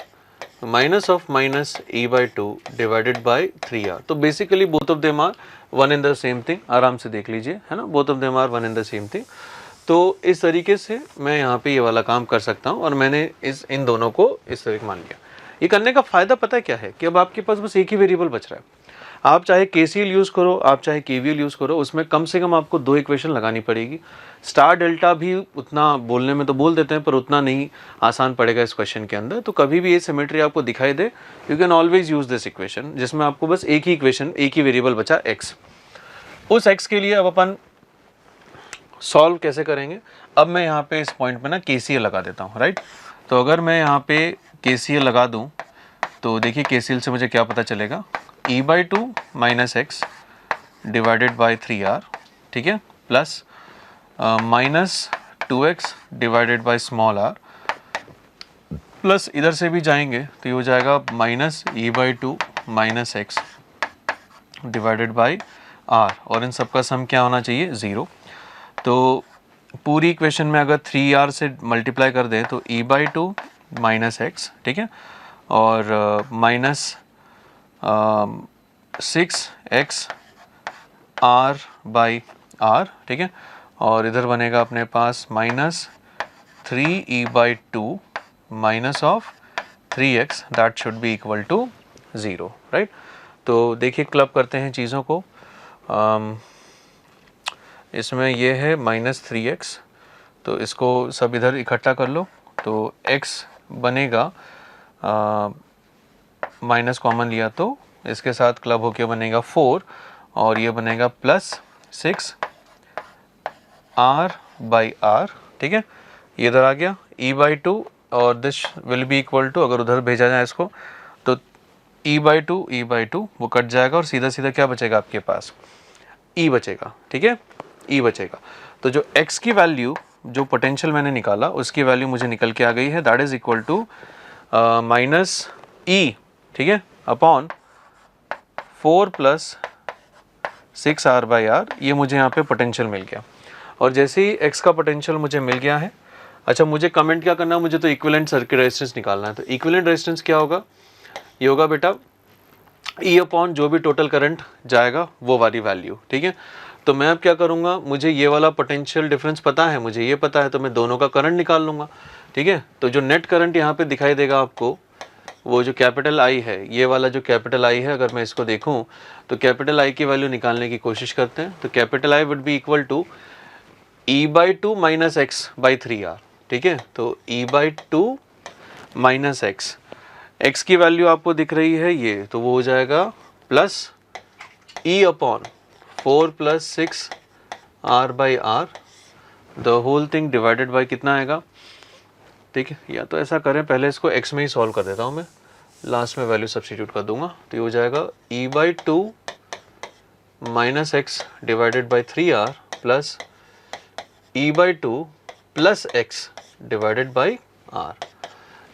minus of minus e by 2 divided by 3r. तो basically both of them are one and the same thing. आराम से देख लीजिए, है ना, both of them are one and the same thing. तो इस तरीके से मैं यहाँ पे ये वाला काम कर सकता हूँ और मैंने इन दोनों को इस तरीके मान लिया। ये करने का फ़ायदा पता है क्या है कि अब आपके पास बस एक ही वेरिएबल बच रहा है। आप चाहे KCL यूज़ करो, आप चाहे KVL यूज़ करो, उसमें कम से कम आपको 2 इक्वेशन लगानी पड़ेगी। स्टार डेल्टा भी उतना बोलने में तो बोल देते हैं पर उतना नहीं आसान पड़ेगा इस क्वेश्चन के अंदर। तो कभी भी ये सिमेट्री आपको दिखाई दे, you can always use this equation जिसमें आपको बस एक ही इक्वेशन, एक ही वेरिएबल बचा x। उस x के लिए अब अपन सॉल्व कैसे करेंगे? अब मैं यहाँ पे इस पॉइंट पे ना KCL लगा देता हूँ, राइट। तो अगर मैं यहाँ पे KCL लगा दूँ तो देखिए KCL से मुझे क्या पता चलेगा, e by 2 minus x divided by 3r, ठीक है, plus minus 2x divided by small r, plus इधर से भी जाएंगे तो ये हो जाएगा minus e by 2 minus x divided by r, और इन सब का सम क्या होना चाहिए, 0। तो पूरी इक्वेशन में अगर 3r से मल्टीप्लाई कर दें तो e by 2 माइनस एक्स, ठीक है, और minus 6x r by r, ठीक है, और इधर बनेगा अपने पास minus 3e by 2 minus of 3x, that should be equal to 0, right. तो देखिए क्लब करते हैं चीज़ों को। इसमें ये है माइनस 3x, तो इसको सब इधर इकट्ठा कर लो तो x बनेगा, माइनस कॉमन लिया तो इसके साथ क्लब होके बनेगा 4, और ये बनेगा प्लस 6 r बाई r, ठीक है, ये इधर आ गया e by 2, और this will be equal to, अगर उधर भेजा जाए इसको तो e by 2 वो कट जाएगा और सीधा सीधा क्या बचेगा आपके पास, e बचेगा, ठीक है, e बचेगा। तो जो x की वैल्यू, जो पोटेंशियल मैंने निकाला उसकी वैल्यू मुझे निकल के आ गई है, that is equal to minus e, ठीक है, upon 4 plus 6r by r, ये मुझे यहाँ पे पोटेंशियल मिल गया। और जैसे ही x का पोटेंशियल मुझे मिल गया है, अच्छा मुझे कमेंट क्या करना है, मुझे तो इक्विवेलेंट सर्किट रेजिस्टेंस निकालना है। तो इक्विवेलेंट रेजिस्टेंस क्या होगा, ये होगा बेटा E अपॉन जो भी टोटल करंट जाएगा वो वाली वैल्यू, ठीक है। तो मैं अब क्या करूँगा, मुझे ये वाला पोटेंशियल डिफरेंस पता है, मुझे ये पता है, तो मैं दोनों का करंट निकाल लूँगा, ठीक है। तो जो नेट करंट यहाँ पे दिखाई देगा आपको, वो जो कैपिटल I है, ये वाला जो कैपिटल I है, अगर मैं इसको देखूँ तो कैपिटल I की वैल्यू निकालने की कोशिश करते हैं। तो capital I would be equal to e by 2 minus x by 3r, ठीक है। तो e by 2 minus x, x की वैल्यू आपको दिख रही है ये, तो वो हो जाएगा plus e upon 4 plus 6 r by r, the whole thing divided by कितना आएगा, ठीक है। या तो ऐसा करें, पहले इसको x में ही सॉल्व कर देता हूँ मैं, लास्ट में वैल्यू सब्स्टिट्यूट कर दूंगा। तो ये हो जाएगा e by 2 minus x divided by 3r plus e by 2 plus x divided by r,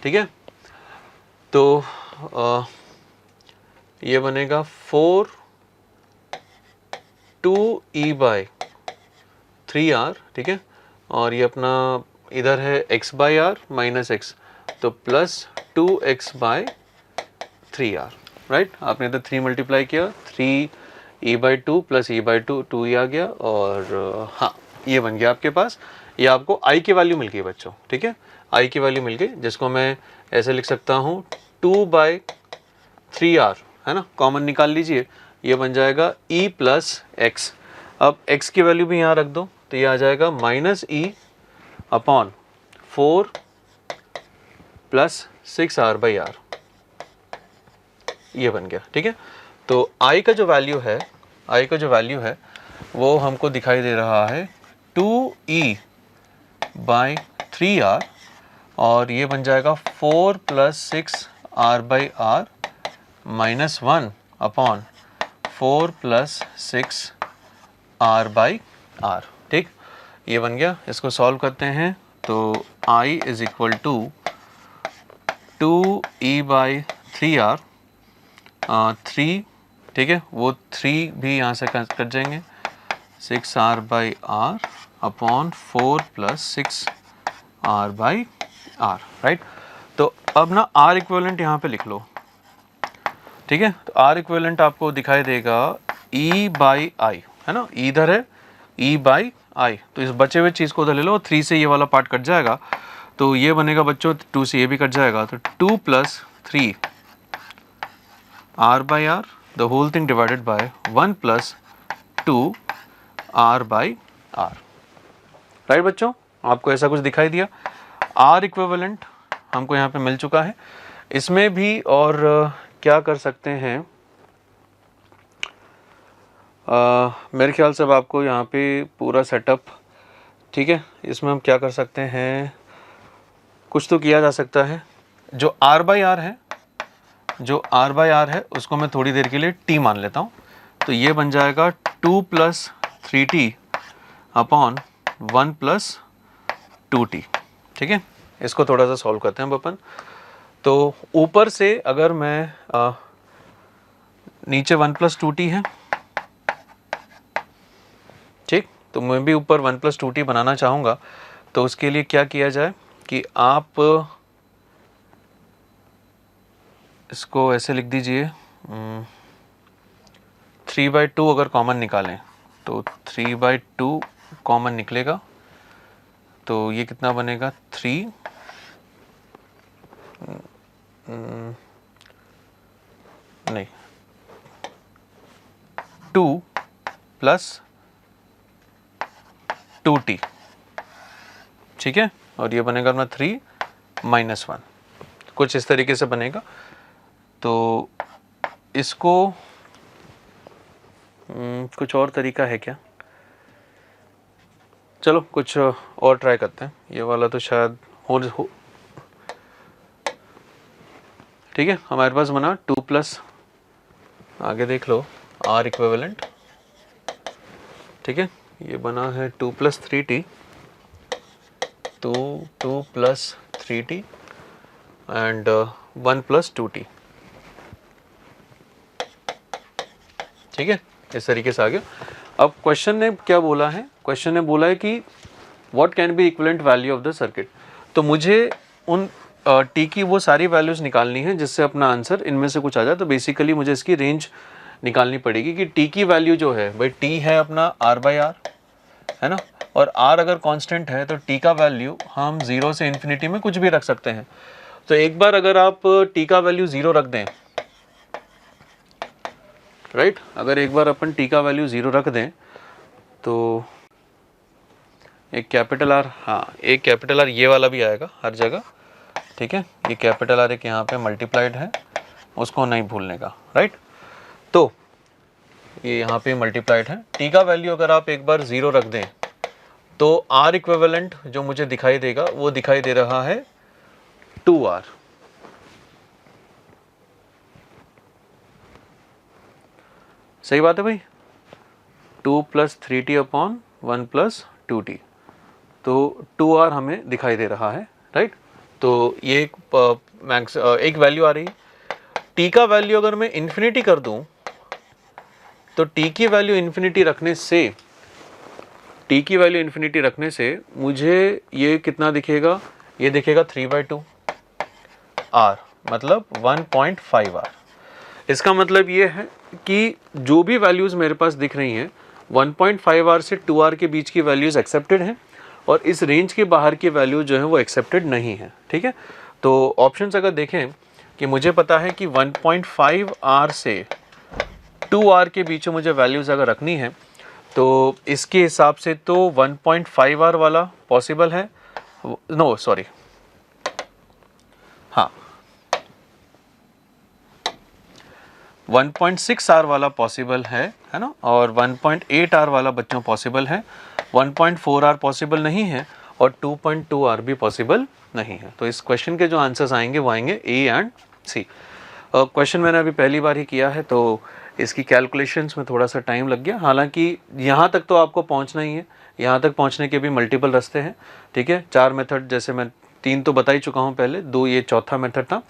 ठीक है। तो ये बनेगा 4 2e by 3r, ठीक है, और ये अपना इधर है x by r minus x, तो plus 2x by 3r, right. आपने इधर 3 मल्टीप्लाई किया, 3e by 2 plus e by 2, 2e आ गया, और हाँ ये बन गया आपके पास। ये आपको i की वैल्यू मिल गई बच्चों, ठीक है, i की वैल्यू मिल गई, जिसको मैं ऐसे लिख सकता हूँ 2 बाई 3r, है ना, कॉमन निकाल लीजिए, ये बन जाएगा e प्लस एक्स। अब x की वैल्यू भी यहाँ रख दो, तो ये आ जाएगा minus e upon 4 plus 6r by r, ये बन गया, ठीक है। तो i का जो वैल्यू है वो हमको दिखाई दे रहा है 2e बाई 3r, और ये बन जाएगा 4 plus 6r by r minus 1 upon 4 plus 6r by r, ठीक, ये बन गया। इसको सॉल्व करते हैं तो i is equal to 2e by 3r, 3, ठीक है, वो 3 भी यहाँ से कट जाएंगे, 6r by r upon 4 plus 6r by r, right. तो अब ना आर इक्विवेलेंट यहाँ पे लिख लो, ठीक है। तो आर इक्विवेलेंट आपको दिखाई देगा E बाई आई, है ना, इधर है E बाई आई, तो इस बचे हुए चीज़ को उधर ले लो, 3 से ये वाला पार्ट कट जाएगा, तो ये बनेगा बच्चों 2 से ये भी कट जाएगा, तो 2 + 3 R by r, the whole thing divided by 1 + 2 R by r. Right बच्चों, आपको ऐसा कुछ दिखाई दिया। आर इक्विवेलेंट हमको यहाँ पे मिल चुका है। इसमें भी और क्या कर सकते हैं, मेरे ख्याल से अब आपको यहाँ पे पूरा सेटअप, ठीक है। इसमें हम क्या कर सकते हैं, कुछ तो किया जा सकता है। जो R बाई आर है, जो R बाई आर है उसको मैं थोड़ी देर के लिए T मान लेता हूँ, तो ये बन जाएगा 2 + 3T अपॉन 1 + 2T, ठीक है। इसको थोड़ा सा सॉल्व करते हैं अपन। तो ऊपर से अगर मैं नीचे 1 + 2T है, ठीक, तो मैं भी ऊपर 1 + 2T बनाना चाहूँगा, तो उसके लिए क्या किया जाए कि आप इसको ऐसे लिख दीजिए, 3/2 अगर कॉमन निकालें तो 3/2 कॉमन निकलेगा, तो ये कितना बनेगा 3 नहीं 2 + 2T, ठीक है, और ये बनेगा अपना 3 - 1, कुछ इस तरीके से बनेगा। तो इसको कुछ और तरीका है क्या, चलो कुछ और ट्राई करते हैं। ये वाला तो शायद हो ठीक है। हमारे पास बना 2 + आगे देख लो R इक्विवेलेंट, ठीक है, ये बना है 2 + 3T, 2 + 3T एंड 1 + 2T, ठीक है, इस तरीके से आ गया। अब क्वेश्चन ने क्या बोला है, क्वेश्चन ने बोला है कि what can be equivalent value of the circuit. तो मुझे उन टी की वो सारी वैल्यूज निकालनी है जिससे अपना आंसर इनमें से कुछ आ जाए। तो बेसिकली मुझे इसकी रेंज निकालनी पड़ेगी कि टी की वैल्यू जो है भाई, टी है अपना R बाई आर, है ना, और R अगर कांस्टेंट है तो टी का वैल्यू हम 0 से इन्फिनिटी में कुछ भी रख सकते हैं। तो एक बार अगर आप टी का वैल्यू 0 रख दें, राइट, अगर एक बार अपन टी का वैल्यू 0 रख दें तो एक कैपिटल आर, हाँ एक कैपिटल आर ये वाला भी आएगा हर जगह, ठीक है, ये कैपिटल आर एक यहाँ पे मल्टीप्लाइड है, उसको नहीं भूलने का, राइट। तो ये यहाँ पे मल्टीप्लाइड है, टी का वैल्यू अगर आप एक बार 0 रख दें तो R इक्विवेलेंट जो मुझे दिखाई देगा वो दिखाई दे रहा है 2R, सही बात है भाई, 2 + 3T अपॉन 1 + 2T, तो 2R हमें दिखाई दे रहा है, राइट। तो ये एक वैल्यू आ रही है। टी का वैल्यू अगर मैं इन्फिनिटी कर दूं तो टी की वैल्यू इन्फिनिटी रखने से मुझे ये कितना दिखेगा, ये दिखेगा 3/2 R, मतलब 1.5 R। इसका मतलब ये है कि जो भी वैल्यूज मेरे पास दिख रही हैं 1.5 R से 2R के बीच की वैल्यूज एक्सेप्टेड हैं और इस रेंज के बाहर की वैल्यू जो है वो एक्सेप्टेड नहीं है, ठीक है। तो ऑप्शंस अगर देखें कि मुझे पता है कि 1.5 R से 2 R के बीच में मुझे वैल्यूज अगर रखनी है तो इसके हिसाब से तो 1.5 R वाला पॉसिबल है, नो सॉरी, हाँ 1.6 R वाला पॉसिबल है ना, और 1.8 R वाला बच्चों पॉसिबल है, 1.4 R पॉसिबल नहीं है और 2.2 R भी पॉसिबल नहीं है। तो इस क्वेश्चन के जो आंसर्स आएंगे वो आएंगे ए एंड सी। क्वेश्चन मैंने अभी पहली बार ही किया है तो इसकी कैलकुलेशंस में थोड़ा सा टाइम लग गया, हालांकि यहाँ तक तो आपको पहुँचना ही है, यहाँ तक पहुँचने के भी मल्टीपल रास्ते हैं, ठीक है। 4 मेथड, जैसे मैं 3 तो बता ही चुका हूँ पहले, 2 ये चौथा मेथड था,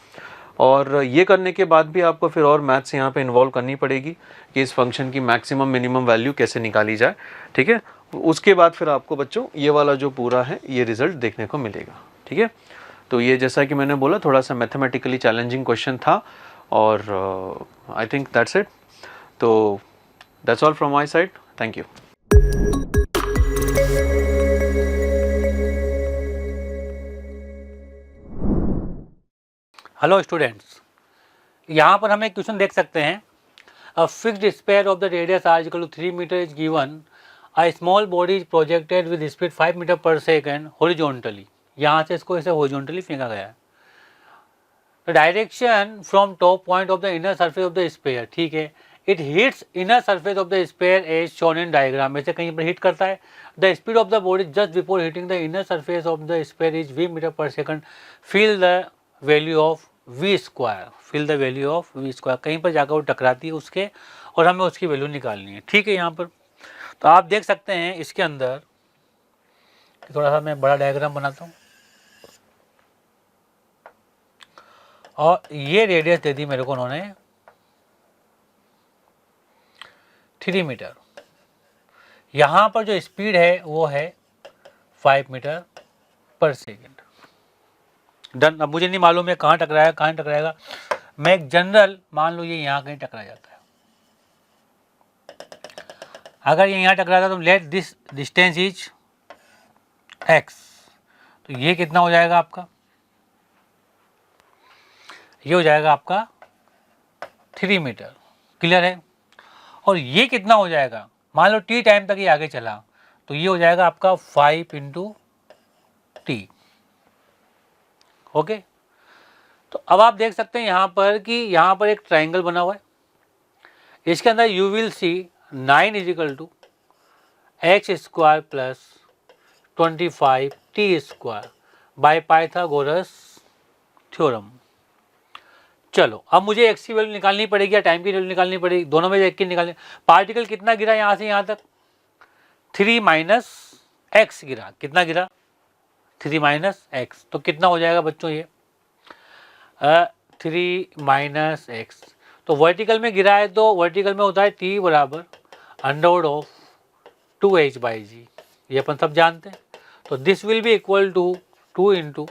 और ये करने के बाद भी आपको फिर और मैथ्स यहाँ पे इन्वॉल्व करनी पड़ेगी कि इस फंक्शन की मैक्सिमम मिनिमम वैल्यू कैसे निकाली जाए, ठीक है। उसके बाद फिर आपको बच्चों ये वाला जो पूरा है ये रिजल्ट देखने को मिलेगा, ठीक है। तो ये जैसा कि मैंने बोला थोड़ा सा मैथमेटिकली चैलेंजिंग क्वेश्चन था और आई थिंक दैट्स इट. तो that's all from my side. Thank you. Hello students, यहाँ पर हम एक क्वेश्चन देख सकते हैं. A fixed sphere of the radius r equal to 3 metre is given. A small body is projected with speed 5 metre per second horizontally. यहाँ से इसको ऐसे हॉरिजॉन्टली फेंका गया है. The direction from top point of the inner surface of the spare. ठीक है, it hits inner surface of the sphere as shown in diagram. में से कहीं पर हिट करता है. The speed of the body just before hitting the inner surface of the sphere is v metre per second. Fill the value of v square. Fill the value of v square. कहीं पर जाकर वो टकराती है उसके और हमें उसकी वैल्यू निकालनी है. ठीक है, यहाँ पर तो आप देख सकते हैं इसके अंदर थोड़ा सा मैं बड़ा डायग्राम बनाता हूँ. और ये रेडियस दे दी मेरे को उन्होंने 3 मीटर. यहाँ पर जो स्पीड है वो है 5 मीटर पर सेकेंड. डन. अब मुझे नहीं मालूम है कहाँ टकराया कहाँ टकराएगा. मैं एक जनरल मान लो ये यहाँ कहीं टकरा जाता है. अगर ये यहाँ टकराता तो let this distance is x. तो ये कितना हो जाएगा आपका? ये हो जाएगा आपका 3 मीटर. क्लियर है. और ये कितना हो जाएगा? मान लो t टाइम तक ये आगे चला तो ये हो जाएगा आपका 5 इंटू टी. ओके. तो अब आप देख सकते हैं यहाँ पर कि यहाँ पर एक ट्राइंगल बना हुआ है. इसके अंदर you will see 9 is equal to x square plus 25 t square by Pythagoras theorem. चलो अब मुझे एक्स की वैल्यू निकालनी पड़ेगी या टाइम की वैल्यू निकालनी पड़ेगी. दोनों में एक की निकालनी. पार्टिकल कितना गिरा यहाँ से यहाँ तक? 3 माइनस एक्स गिरा. कितना गिरा? 3 माइनस एक्स. तो कितना हो जाएगा बच्चों ये? 3 माइनस एक्स. तो वर्टिकल में गिरा है तो वर्टिकल में होता है टी बराबर अंडरवुड ऑफ 2h बाई जी. ये अपन सब जानते हैं. तो this will be equal to 2 into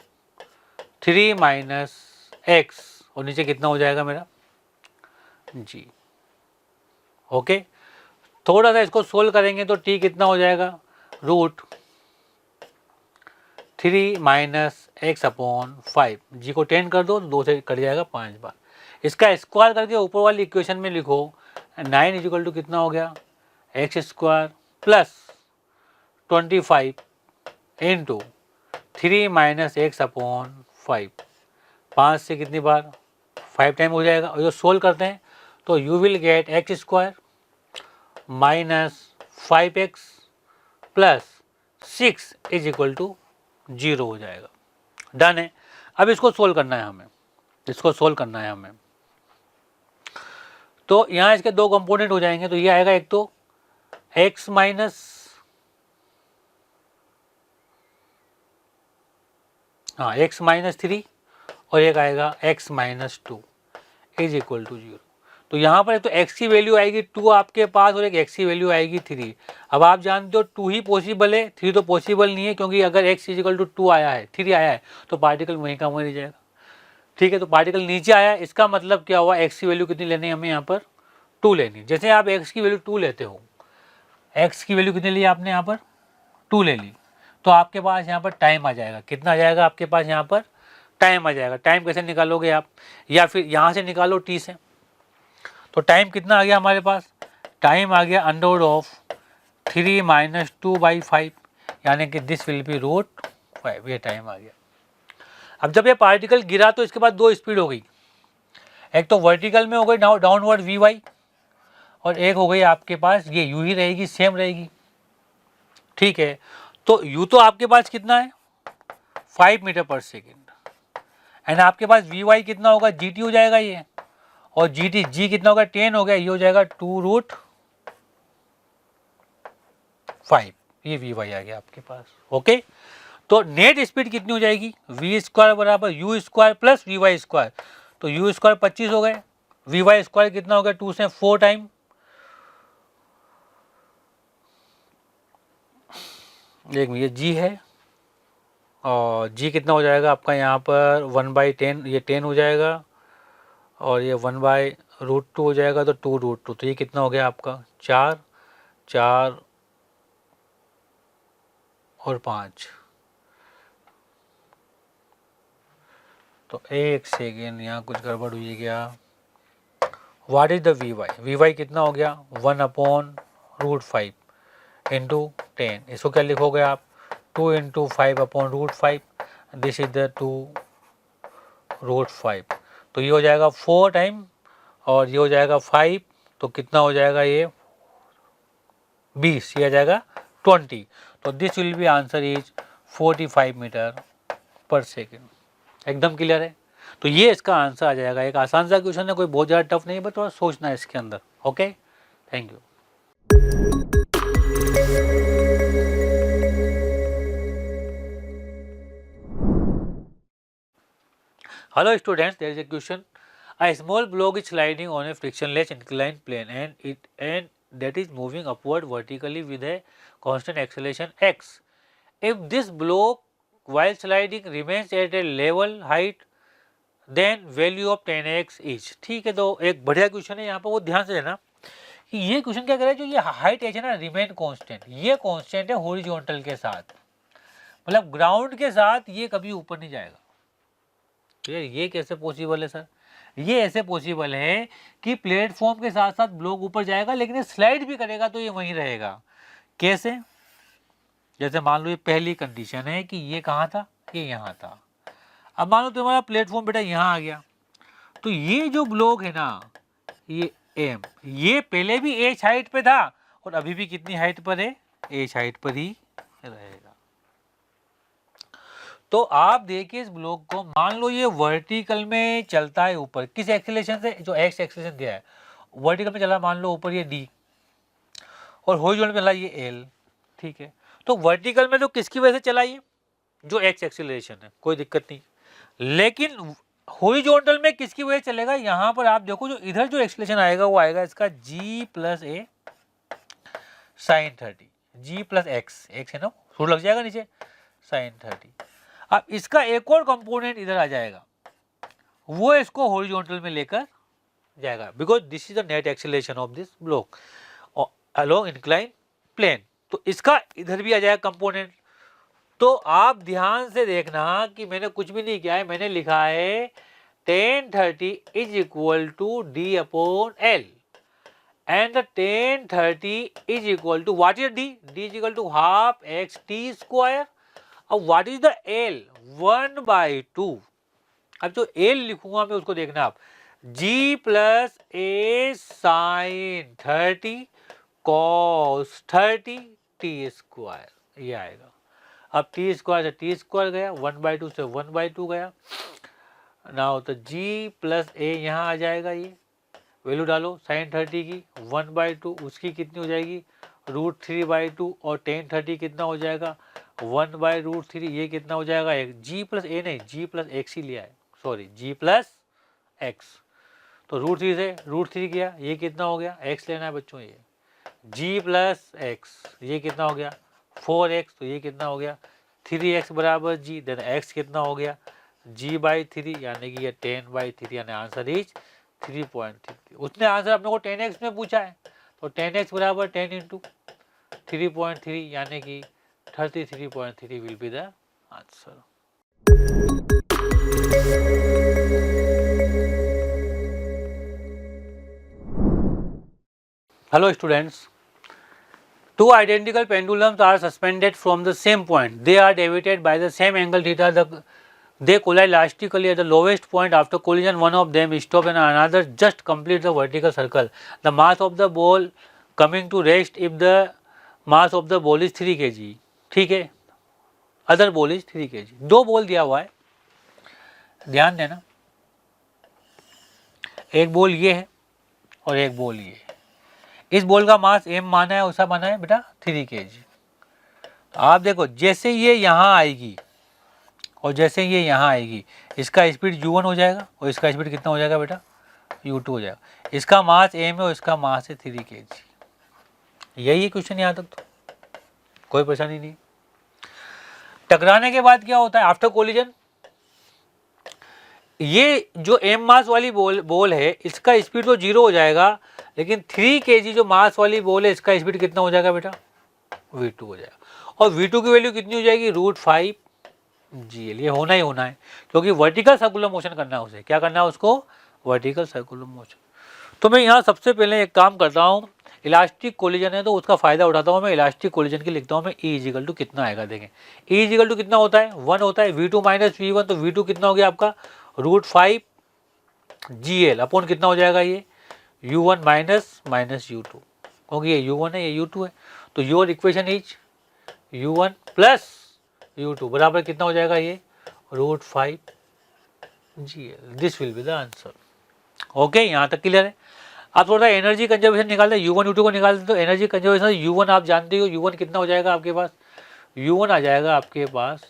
3 minus x और नीचे कितना हो जाएगा मेरा? जी. ओके. थोड़ा सा इसको सोल्व करेंगे तो टी कितना हो जाएगा? Root 3 minus x upon 5. जी को 10 कर दो तो 2 से कट जाएगा 5 बार. इसका स्क्वायर करके ऊपर वाली इक्वेशन में लिखो 9 इज इक्वल टू कितना हो गया? X square plus 25 into 3 minus x upon 5. 5 से कितनी बार? 5 टाइम हो जाएगा. और जो सोल्व करते हैं तो you will get x square minus 5x plus 6 is equal to 0 हो जाएगा. डन है. अब इसको सोल्व करना है हमें. इसको सोल्व करना है हमें. तो यहाँ इसके दो कंपोनेंट हो जाएंगे. तो ये आएगा एक तो x माइनस x माइनस 3 और एक आएगा x minus 2 is equal to 0. तो यहाँ पर एक तो x की वैल्यू आएगी 2 आपके पास और एक x की वैल्यू आएगी 3. अब आप जानते हो 2 ही पॉसिबल है, 3 तो पॉसिबल नहीं है क्योंकि अगर x इज इक्वल टू 2 आया है 3 आया है तो पार्टिकल वहीं का वहीं रह जाएगा. ठीक है. तो पार्टिकल नीचे आया. इसका मतलब क्या हुआ? x की वैल्यू कितनी लेनी है हमें यहाँ पर? 2 लेनी. जैसे आप x की वैल्यू 2 लेते हो, x की वैल्यू कितनी ली आपने यहाँ पर? 2 ले ली. तो आपके पास यहाँ पर टाइम आ जाएगा. कितना आ जाएगा आपके पास यहाँ पर? टाइम आ जाएगा. टाइम कैसे निकालोगे आप? या फिर यहाँ से निकालो t से. तो टाइम कितना आ गया हमारे पास? टाइम आ गया अंडरवुड ऑफ 3 माइनस 2 बाई 5 यानी कि दिस विल बी रूट 5. ये टाइम आ गया. अब जब ये पार्टिकल गिरा तो इसके बाद दो स्पीड हो गई. एक तो वर्टिकल में हो गई डाउनवर्ड वी वाई और एक हो गई आपके पास ये यू ही रहेगी, सेम रहेगी. ठीक है. तो यू तो आपके पास कितना है? 5 मीटर पर सेकेंड. एंड आपके पास वी वाई कितना होगा? जी टी हो जाएगा ये. और जी टी जी कितना होगा? 10 हो गया. ये हो जाएगा 2 रूट 5. ये वी वाई आ गया आपके पास. ओके. तो नेट स्पीड कितनी हो जाएगी? वी स्क्वायर बराबर u square plus v y square. तो यू स्क्वायर 25 हो गए. वी वाई स्क्वायर कितना हो गया? 2 से 4 टाइम. एक ये जी है और जी कितना हो जाएगा आपका यहाँ पर 1/10, ये 10 हो जाएगा और ये 1/√2 हो जाएगा, तो 2√2, तो ये कितना हो गया आपका 4, 4 और 5। तो एक सेकेंड, यहाँ कुछ गड़बड़ हुई क्या? What is the v y? V y कितना हो गया 1/√5 इंटू 10। इसको क्या लिखोगे आप 2 इंटू 5/√5, दिस इज द 2√5। तो ये हो जाएगा 4 टाइम और ये हो जाएगा 5, तो कितना हो जाएगा ये 20, ये आ जाएगा 20। तो this will be answer is 45 metre per second. एकदम क्लियर है? तो ये इसका आंसर आ जाएगा। एक आसान सा क्वेश्चन है, कोई बहुत ज़्यादा टफ नहीं है, बस थोड़ा सोचना है इसके अंदर। Okay, thank you. Hello students, there is a question. A small block is sliding on a frictionless inclined plane and that is moving upward vertically with a constant acceleration x. If this block while sliding remains at a level height, then value of 10x is। ठीक है, तो एक बढ़िया question है, यहाँ पर वो ध्यान से देना कि ये क्वेश्चन क्या कर रहा है, जो ये हाइट है ना रिमेन कांस्टेंट, ये कांस्टेंट है हॉरिजॉन्टल के साथ, मतलब ग्राउंड के साथ ये कभी ऊपर नहीं जाएगा। तो ये कैसे पॉसिबल है सर? ये ऐसे पॉसिबल है कि प्लेटफॉर्म के साथ साथ ब्लॉक ऊपर जाएगा लेकिन स्लाइड भी करेगा तो ये वहीं रहेगा। कैसे? जैसे मान लो ये पहली कंडीशन है कि ये कहाँ था, ये यहाँ था। अब मान लो तुम्हारा प्लेटफॉर्म बेटा यहाँ आ गया, तो ये जो ब्लॉक है ना, ये एम, ये पहले भी एच हाइट पे था और अभी भी कितनी हाइट पर है, एच हाइट पर ही रहेगा। तो आप देखिए इस ब्लॉक को, मान लो ये वर्टिकल में चलता है ऊपर, किस एक्सेलरेशन से, जो एक्स एक्सेलरेशन दिया है, वर्टिकल में चला मान लो ऊपर ये डी और हॉरिजॉन्टल में चला ये एल। ठीक है, तो वर्टिकल में तो किसकी वजह से चला ये, जो एक्स एक्सेलरेशन है, कोई दिक्कत नहीं। लेकिन हॉरिजॉन्टल में किसकी वजह से चलेगा, यहाँ पर आप देखो जो इधर जो एक्सेलरेशन आएगा वो आएगा इसका g plus a sine 30, g plus x, x है ना, थोड़ा लग जाएगा नीचे साइन 30। अब इसका एक और कंपोनेंट इधर आ जाएगा, वो इसको हॉरिजॉन्टल में लेकर जाएगा, because this is the net acceleration of this block along incline plane. तो इसका इधर भी आ जाएगा कंपोनेंट। तो आप ध्यान से देखना कि मैंने कुछ भी नहीं किया है, मैंने लिखा है tan 30 is equal to d upon l and the tan 30 is equal to what is d, d is equal to half x t square. अब व्हाट इज द एल, 1/2। अब जो एल लिखूंगा मैं उसको देखना आप, g plus a sine 30 cos 30 T square, ये आएगा। अब टी स्क्वायर से टी स्क्वायर गया, 1/2 से 1/2 गया ना, तो g प्लस ए यहाँ आ जाएगा, ये वैल्यू डालो साइन 30 की 1/2, उसकी कितनी हो जाएगी √3/2 और tan 30 कितना हो जाएगा 1/√3, ये कितना हो जाएगा एक, g प्लस ए नहीं, g प्लस एक्स ही लिया है, सॉरी g प्लस एक्स। तो √3 से √3 किया, ये कितना हो गया, x लेना है बच्चों, ये g प्लस एक्स, ये कितना हो गया 4x, तो ये कितना हो गया 3x बराबर g, देन x कितना हो गया g/3, यानी कि ये 10/3, यानी आंसर इज 3.3। उसने आंसर अपने को 10x में पूछा है, तो 10x बराबर 10 इंटू 3.3, यानी कि 33.3 will be the answer. Hello students, two identical pendulums are suspended from the same point. They are deviated by the same angle theta. They collide elastically at the lowest point. After collision, one of them stops and another just completes the vertical circle. The mass of the ball coming to rest if the mass of the ball is 3 kg. ठीक है, other ball is 3 kg। दो ball दिया हुआ है, ध्यान देना, एक ball ये है और एक बॉल ये है। इस बॉल का मास m माना है, उसका माना है बेटा 3 kg। आप देखो जैसे ये यहाँ आएगी और जैसे ये यहाँ आएगी, इसका स्पीड u1 हो जाएगा और इसका स्पीड कितना हो जाएगा बेटा u2 हो जाएगा। इसका मास m है और इसका मास है 3 kg। यही है क्वेश्चन यहाँ तक, तो कोई परेशानी नहीं। टकराने के बाद क्या होता है आफ्टर कोलिजन, ये जो m मास वाली बॉल है इसका स्पीड तो 0 हो जाएगा, लेकिन 3 kg जो मास वाली बॉल है इसका स्पीड कितना हो जाएगा बेटा, v2 हो जाएगा। और v2 की वैल्यू कितनी हो जाएगी, √5 GL। ये होना ही होना है, क्योंकि वर्टिकल सर्कुलर मोशन करना है उसे। क्या करना है उसको, वर्टिकल सर्कुलर मोशन। तो मैं यहाँ सबसे पहले एक काम करता हूँ, इलास्टिक कोलिजन है तो उसका फायदा उठाता हूँ मैं, इलास्टिक कोलिजन की लिखता हूँ मैं E इजिकल टू कितना आएगा, देखें E इजिकल टू कितना होता है, 1 होता है, v2 माइनस v1, तो v2 कितना हो गया आपका √5 GL अपॉन कितना हो जाएगा ये u1 माइनस u2, क्योंकि ये u1 है ये u2 है। तो your equation is u1 plus u2 बराबर कितना हो जाएगा ये √5 GL। This will be the answer. Okay, यहाँ तक क्लियर है। आप थोड़ा एनर्जी कंजर्वेशन निकालते हैं, u1 u2 को निकालते तो एनर्जी कंजर्वेशन u1 आप जानते हो, u1 कितना हो जाएगा आपके पास, u1 आ जाएगा आपके पास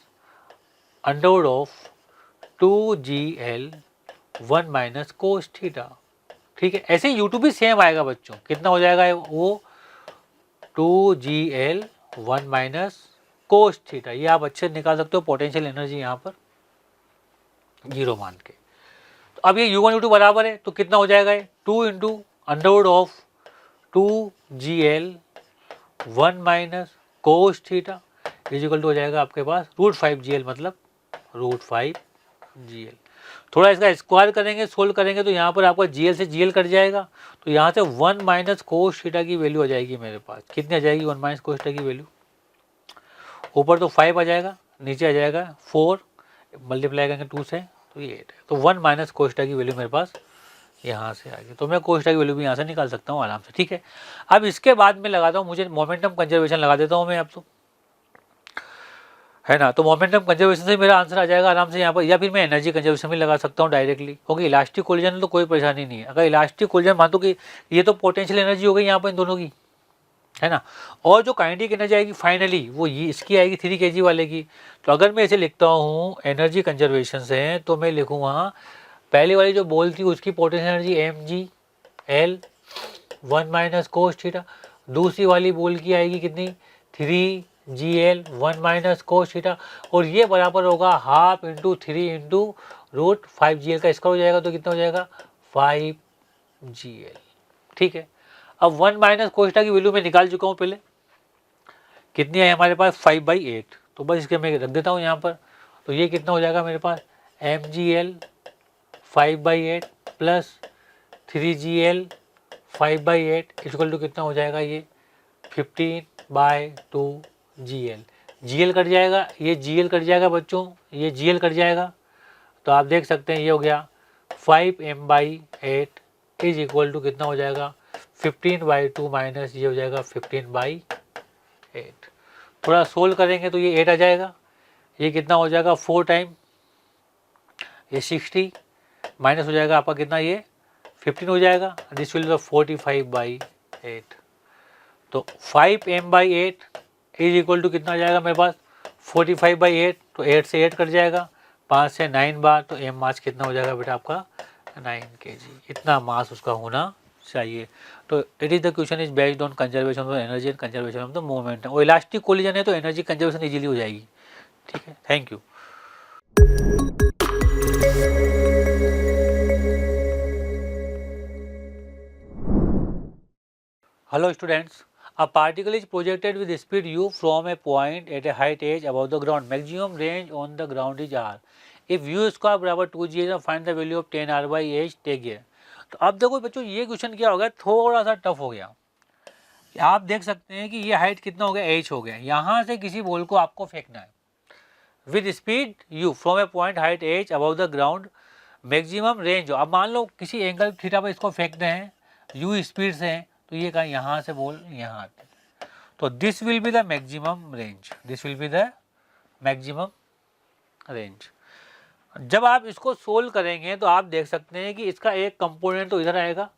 √2GL 1 माइनस कोस थीटा। ठीक है, ऐसे u2 भी सेम आएगा बच्चों, कितना हो जाएगा वो 2GL 1 माइनस कोस थीटा। ये आप अच्छे निकाल सकते हो पोटेंशियल एनर्जी यहाँ पर 0 मान के। तो अब ये u1 u2 बराबर है तो कितना हो जाएगा ये 2 into √2GL 1 minus cos theta is equal to हो जाएगा आपके पास √5 GL, मतलब √5 GL। थोड़ा इसका स्क्वायर करेंगे, सोल्व करेंगे तो यहाँ पर आपका GL से GL कट जाएगा, तो यहाँ से 1 माइनस कोस थीटा की वैल्यू आ जाएगी मेरे पास। कितनी आ जाएगी 1 माइनस कोस थीटा की वैल्यू, ऊपर तो 5 आ जाएगा, नीचे आ जाएगा 4, मल्टीप्लाई करेंगे 2 से तो ये 8 है। तो 1 माइनस कोस थीटा की वैल्यू मेरे पास यहाँ से आ गई, तो मैं कोस थीटा की वैल्यू भी यहाँ से निकाल सकता हूँ आराम से। ठीक है, अब इसके बाद में लगाता हूँ, मुझे मोमेंटम कंजर्वेशन लगा देता हूँ मैं अब तो, है ना। तो मोमेंटम कंजर्वेशन से मेरा आंसर आ जाएगा आराम से यहाँ पर, या फिर मैं एनर्जी कंजर्वेशन भी लगा सकता हूँ डायरेक्टली, क्योंकि इलास्टिक कोलिजन में तो कोई परेशानी नहीं है। अगर इलास्टिक कोलिजन मान तो कि ये तो पोटेंशियल एनर्जी हो गई यहाँ पर इन दोनों की, है ना। और जो काइनेटिक एनर्जी आएगी फाइनली वो ये इसकी आएगी 3 kg वाले की। तो अगर मैं इसे लिखता हूँ एनर्जी कंजर्वेशन से, तो मैं लिखूँ वहाँ पहले वाली जो बॉल थी उसकी potential energy mgl 1 minus cos theta, दूसरी वाली बॉल की आएगी कितनी 3GL 1 माइनस कोस थीटा, और ये बराबर होगा हाफ इंटू 3 इंटू √5 GL का स्क्वायर हो जाएगा, तो कितना हो जाएगा 5 GL। ठीक है, अब 1 माइनस कोस थीटा की वैल्यू मैं निकाल चुका हूँ पहले, कितनी है हमारे पास 5/8, तो बस इसके मैं रख देता हूँ यहाँ पर। तो ये कितना हो जाएगा मेरे पास mgl 5/8 plus 3GL 5/8 equal to कितना हो जाएगा ये 15/2 GL। GL कट जाएगा, ये GL कट जाएगा बच्चों, ये GL कट जाएगा, तो आप देख सकते हैं ये हो गया 5m/8 इज इक्वल टू कितना हो जाएगा 15/2 माइनस ये हो जाएगा 15/8। थोड़ा सोल्व करेंगे तो ये 8 आ जाएगा, ये कितना हो जाएगा 4 टाइम ये 60 माइनस हो जाएगा आपका कितना ये 15 हो जाएगा, दिस विल बी 45/8। तो 5m/8 इज इक्वल टू कितना आ जाएगा मेरे पास 45/8, तो 8 से 8 कट जाएगा, 5 से 9 बार, तो m मास कितना हो जाएगा बेटा आपका 9 kg। इतना मास उसका होना चाहिए। तो it is the question is based on conservation of energy and conservation of the momentum. और इलास्टिक कोलिजन है तो एनर्जी कंजर्वेशन इजीली हो जाएगी। ठीक है, thank you. Hello students, a particle is projected with speed u from a point at a height h above the ground. Maximum range on the ground is r. If u square बराबर 2g find the value of 10r/h take care। तो अब देखो बच्चों ये question क्या हो गया, थोड़ा सा टफ हो गया। आप देख सकते हैं कि ये हाइट कितना हो गया h हो गया, यहाँ से किसी बॉल को आपको फेंकना है with speed u from a point height h above the ground, maximum range. अब मान लो किसी एंगल थीटा पर इसको फेंकते हैं, u स्पीड से है, तो ये कहा यहाँ से बॉल यहाँ आते हैं, तो this will be the maximum range, this will be the maximum range. जब आप इसको सोल्व करेंगे तो आप देख सकते हैं कि इसका एक कंपोनेंट तो इधर आएगा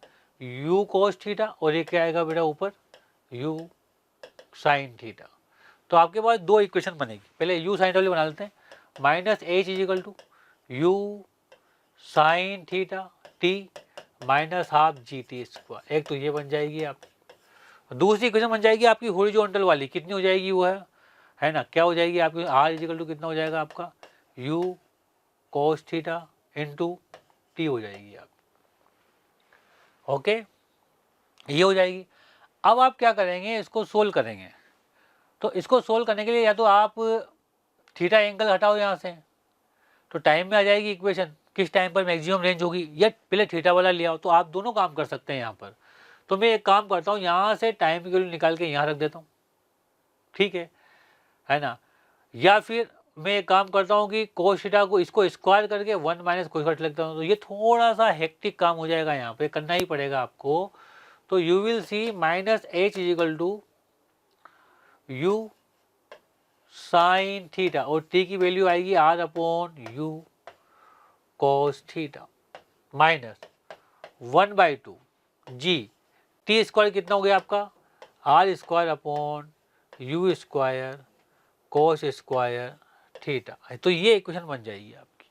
u cos थीटा, और एक क्या आएगा बेटा ऊपर u sin थीटा। तो आपके पास दो इक्वेशन बनेगी, पहले u sin वाली बना लेते हैं, minus h is equal to u sin theta t minus half GT square. एक तो ये बन जाएगी आप, दूसरी इक्वेशन बन जाएगी आपकी हॉरिजॉन्टल वाली, कितनी हो जाएगी वो है है ना, क्या हो जाएगी आपकी आर इजिकल टू कितना हो जाएगा आपका you cos theta into T हो जाएगी आप। ओके, ये हो जाएगी। अब आप क्या करेंगे, इसको सोल्व करेंगे। तो इसको सोल्व करने के लिए या तो आप थीटा एंगल हटाओ यहाँ से, तो टाइम में आ जाएगी इक्वेशन, किस टाइम पर मैक्सिमम रेंज होगी, या पहले थीटा वाला ले आओ। तो आप दोनों काम कर सकते हैं यहाँ पर। तो मैं एक काम करता हूँ, यहाँ से टाइम की वैल्यू निकाल के यहाँ रख देता हूँ, ठीक है ना। या फिर मैं एक काम करता हूँ कि कोस थीटा को इसको स्क्वायर करके 1 माइनस कोस थीटा लगता हूँ। तो ये थोड़ा सा हेक्टिक काम हो जाएगा, यहाँ पे करना ही पड़ेगा आपको। तो you will see minus h is equal to u sine theta, और टी की वैल्यू आएगी r upon u cos theta minus 1/2 g t square कितना हो गया आपका r square upon u square cos square theta. तो ये इक्वेशन बन जाएगी आपकी।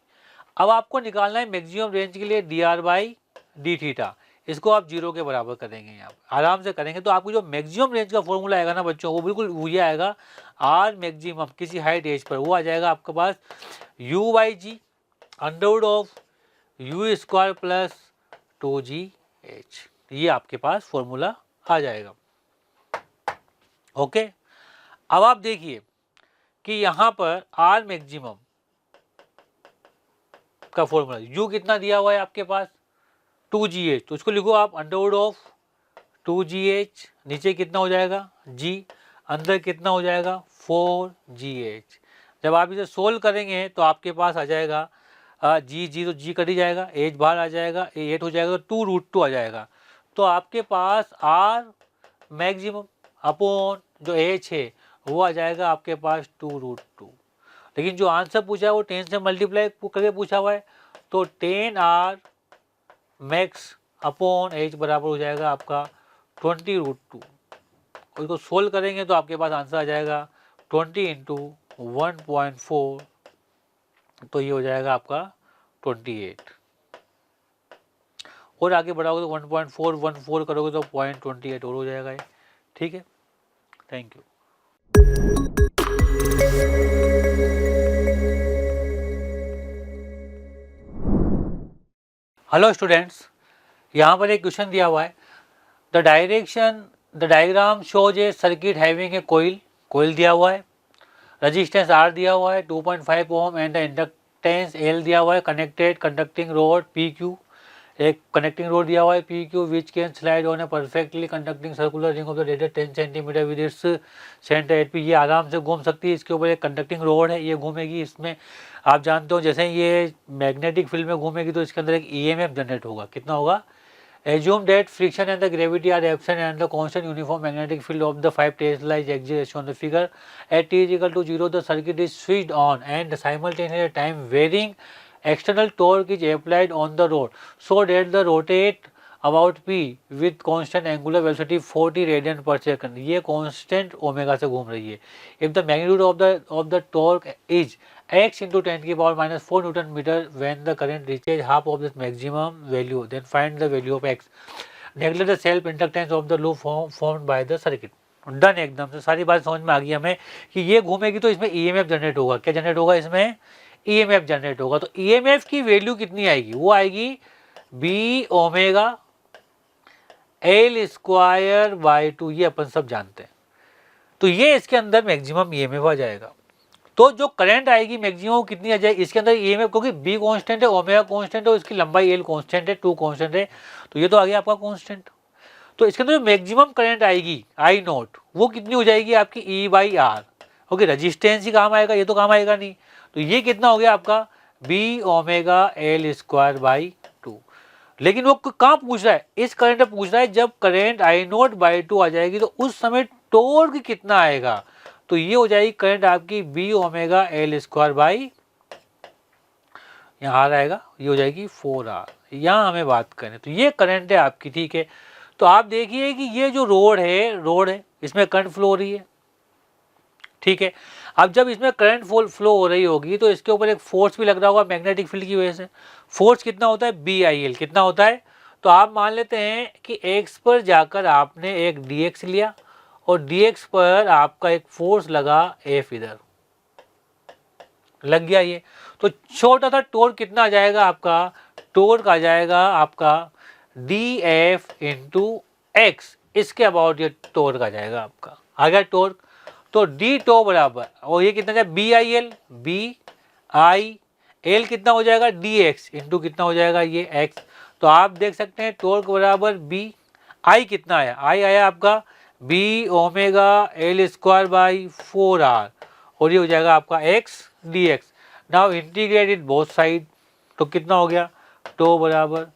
अब आपको निकालना है मैक्सिमम रेंज के लिए D R by D theta. इसको आप 0 के बराबर करेंगे, यहाँ आराम से करेंगे। तो आपको जो मैक्सिमम रेंज का फॉर्मूला आएगा ना बच्चों, वो बिल्कुल वही आएगा आर मैक्सिमम किसी हाइट एज पर, वो आ जाएगा आपके पास u by g under root of u square plus 2gh। ये आपके पास फॉर्मूला आ जाएगा। ओके, अब आप देखिए कि यहाँ पर आर मैक्सिमम का फॉर्मूला यू कितना दिया हुआ है आपके पास 2gh, तो उसको लिखो आप अंडरवुड ऑफ 2gh, नीचे कितना हो जाएगा g, अंदर कितना हो जाएगा 4gh। जब आप इसे सोल्व करेंगे तो आपके पास आ जाएगा जी तो जी कट ही जाएगा, एच बाहर आ जाएगा, 8 हो जाएगा, तो 2√2 आ जाएगा। तो आपके पास आर मैक्सिमम अपॉन जो एच है वो आ जाएगा आपके पास 2√2। लेकिन जो आंसर पूछा है वो 10 से मल्टीप्लाई करके पूछा हुआ है, तो 10 आर मैक्स अपॉन एच बराबर हो जाएगा आपका 20√2। उसको सोल्व करेंगे तो आपके पास आंसर आ जाएगा 20 इंटू 1.4, तो ये हो जाएगा आपका 28। और आगे बढ़ाओगे तो 1.414 करोगे तो 0.28 और हो जाएगा ये, ठीक है। Thank you. हेलो स्टूडेंट्स, यहाँ पर एक क्वेश्चन दिया हुआ है। The diagram shows a circuit having a coil दिया हुआ है, रजिस्टेंस आर दिया हुआ है 2.5 ohm and the inductance L दिया हुआ है, connected conducting rod P Q, एक कनेक्टिंग रोड दिया हुआ है P Q which can slide on a perfectly conducting circular ring of the radius 10 centimetre with its centre at P. ये आराम से घूम सकती है, इसके ऊपर एक कंडक्टिंग रोड है, ये घूमेगी। इसमें आप जानते हो जैसे ये मैग्नेटिक फील्ड में घूमेगी तो इसके अंदर एक ईएमएफ जनरेट होगा, कितना होगा। Assume that friction and the gravity are absent and the constant uniform magnetic field of the 5 Tesla is exists on the figure. At t is equal to 0, the circuit is switched on and simultaneously time varying external torque is applied on the rod so that the rotate about p with constant angular velocity 40 radian per second. ये constant omega से घूम रही है। If the magnitude of the torque is x into 10 की power minus 4 Newton meter when the current reaches half of this maximum value, then find the value of x. Neglect the self inductance of the loop formed by the circuit. Done, एकदम से सारी बात समझ में आ गई हमें कि ये घूमेगी तो इसमें ईएमएफ जनरेट होगा। क्या जनरेट होगा इसमें? ईएमएफ जनरेट होगा। तो ईएमएफ की वैल्यू कितनी आएगी? वो आएगी b omega l square by 2, ये अपन सब जानते हैं। तो ये इसके अंदर मैक्सिमम ईएमएफ आ जाएगा। तो जो करंट आएगी मैक्सिमम कितनी आ जाएगी इसके अंदर ईएमएफ, क्योंकि बी कांस्टेंट है, ओमेगा कांस्टेंट है, और इसकी लंबाई एल कांस्टेंट है, 2 कांस्टेंट है, तो ये तो आ गया आपका कांस्टेंट। तो इसके अंदर जो मैक्सिमम करंट आएगी आई नॉट, वो कितनी हो जाएगी आपकी ई बाई आर। ओके, रजिस्टेंस ही काम आएगा, ये तो काम आएगा नहीं। तो ये कितना हो गया आपका b omega l square by 2। लेकिन वो कहाँ पूछ रहा है? इस करंट में पूछ रहा है जब करंट आई नॉट बाई 2 आ जाएगी तो उस समय टॉर्क कितना आएगा। तो ये हो जाएगी करंट आपकी b omega l square by, यहाँ आएगा, ये हो जाएगी 4R। यहाँ हमें बात करें तो ये करंट है आपकी, ठीक है। तो आप देखिए कि ये जो रोड है इसमें करंट फ्लो हो रही है, ठीक है। अब जब इसमें करंट फ्लो हो रही होगी तो इसके ऊपर एक फोर्स भी लग रहा होगा मैग्नेटिक फील्ड की वजह से। फोर्स कितना होता है? B i l. कितना होता है? तो आप मान लेते हैं कि एक्स पर जाकर आपने एक dx लिया और dx पर आपका एक फोर्स लगा F, इधर लग गया ये। तो छोटा सा टोर्क कितना आ जाएगा आपका, टोर्क आ जाएगा आपका dF इंटू एक्स, इसके अबाउट ये टोर्क आ जाएगा आपका, आ गया टोर्क। तो डी टो बराबर, और ये कितना जाएगा b i l, b i l कितना हो जाएगा डी एक्स इंटू कितना हो जाएगा ये एक्स। तो आप देख सकते हैं टोर्क बराबर बी, आई कितना आया, आई आया आपका b omega l square by 4r, और ये हो जाएगा आपका x d x. Now integrate it both side, तो कितना हो गया, टो बराबर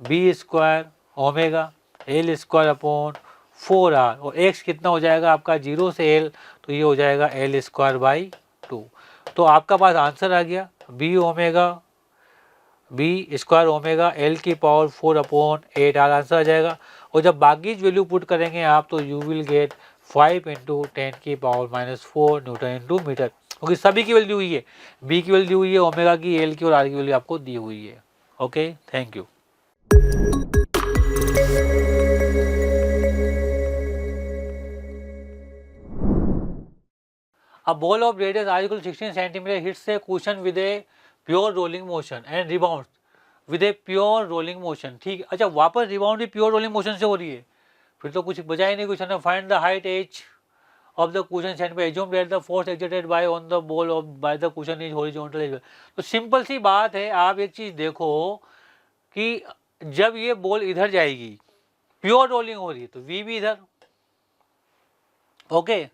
b square omega l square upon 4r, और x कितना हो जाएगा आपका 0 से l, तो ये हो जाएगा एल स्क्वायर बाई 2। तो आपका पास आंसर आ गया बी स्क्वायर ओमेगा एल की पावर 4 अपॉन 8r आंसर आ जाएगा। और जब बाकी वैल्यू पुट करेंगे आप, तो यू विल गेट 5 इंटू 10 की पावर -4 न्यूटन इंटू मीटर, क्योंकि सभी की वैल्यू हुई है, बी की वैल्यू हुई है, ओमेगा की, एल की और आर की वैल्यू आपको दी हुई है। Okay, thank you. A ball of radius r equal 16 centimeter hits a cushion with a pure rolling motion and rebounds with a pure rolling motion। ठीक, अच्छा वापस रिबाउंड भी प्योर रोलिंग मोशन से हो रही है, फिर तो कुछ बचा ही नहीं कुछ, है ना। Find the height as of the cushion sent by assume that the force exerted by on the ball of by the cushion is horizontal as well. तो सिंपल सी बात है, आप एक चीज देखो कि जब ये बॉल इधर जाएगी, प्योर रोलिंग हो रही है, तो वी भी इधर, ओके,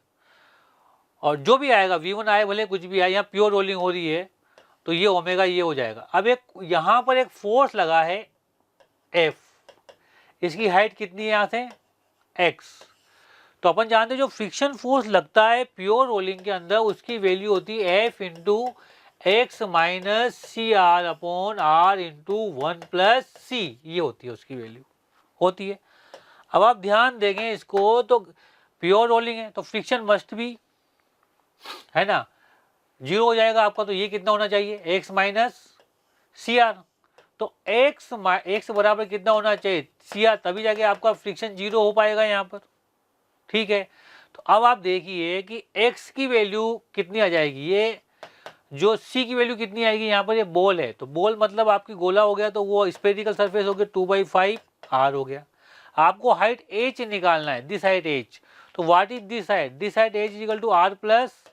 और जो भी आएगा V1 आए भले कुछ भी आए, यहाँ प्योर रोलिंग हो रही है, तो ये ओमेगा ये हो जाएगा। अब एक यहाँ पर एक फोर्स लगा है F, इसकी हाइट कितनी है यहाँ से x, तो अपन जानते हैं जो फ्रिक्शन फोर्स लगता है प्योर रोलिंग के अंदर, उसकी वैल्यू होती है F into x minus C r upon r into 1 plus C, ये होती है उसकी वैल्यू होती है। अब आप ध्यान देंगे इसको, तो प्योर रोलिंग है तो फ्रिक्शन मस्ट भी, है ना, 0 हो जाएगा आपका, तो ये कितना होना चाहिए x माइनस सी आर, तो x बराबर कितना होना चाहिए सी आर, तभी जाके आपका फ्रिक्शन 0 हो पाएगा यहाँ पर। ठीक है, तो अब आप देखिए कि x की वैल्यू कितनी आ जाएगी, ये जो c की वैल्यू कितनी आएगी, यहाँ पर ये बॉल है, तो बॉल मतलब आपकी गोला हो गया, तो वो स्फेरिकल सरफेस हो गया 2/5 r हो गया। आपको हाइट h निकालना है, दिस हाइट h, तो what is this height h is equal to r plus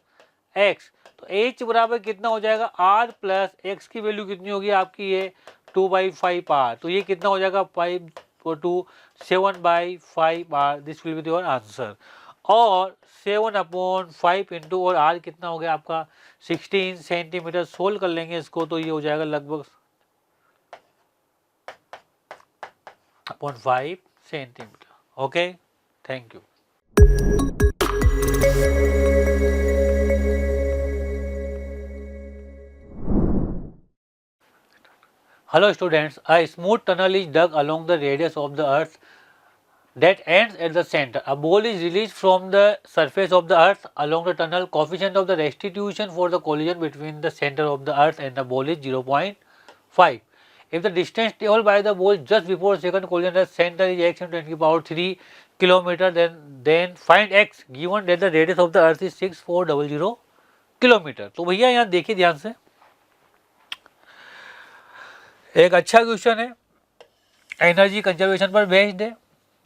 x, तो h बराबर कितना हो जाएगा r प्लस x की वैल्यू कितनी होगी आपकी ये 2/5 r, तो ये कितना हो जाएगा 5 to 7/5 r, this will be your answer. और 7/5 इंटू और r कितना हो गया आपका 16 सेंटीमीटर, सोल्व कर लेंगे इसको, तो ये हो जाएगा लगभग 5 centimetre. Okay, thank you. Hello students, a smooth tunnel is dug along the radius of the earth that ends at the center. A ball is released from the surface of the earth along the tunnel. Coefficient of the restitution for the collision between the center of the earth and the ball is 0.5. If the distance traveled by the ball just before second collision at center is x into 10 to the power 3 kilometer, then find x given that the radius of the earth is 6400 kilometre. तो भैया यहाँ देखिए ध्यान से, एक अच्छा question है, energy conservation पर बेस्ड है।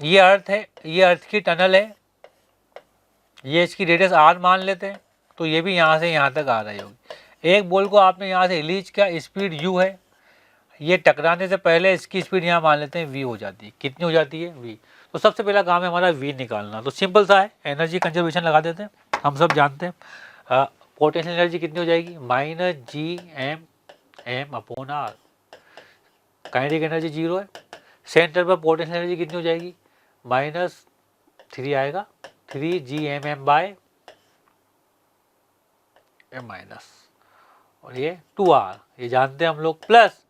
ये अर्थ है, ये अर्थ की टनल है, ये इसकी रेडियस r मान लेते हैं, तो ये भी यहाँ से यहाँ तक आ रही होगी। एक बॉल को आपने यहाँ से रिलीज किया, स्पीड u है, ये टकराने से पहले इसकी स्पीड यहाँ मान लेते हैं v हो जाती है, कितनी हो जाती है v। तो सबसे पहला काम है हमारा v निकालना, तो सिंपल सा है, एनर्जी कंजर्वेशन लगा देते हैं, हम सब जानते हैं। पोटेंशियल एनर्जी कितनी हो जाएगी -Gm upon r, kinetic energy 0 है। सेंटर पर पोटेंशियल एनर्जी कितनी हो जाएगी -3 आएगा, 3Gmm बाय m माइनस, और ये 2r, ये जानते हैं हम लोग, प्लस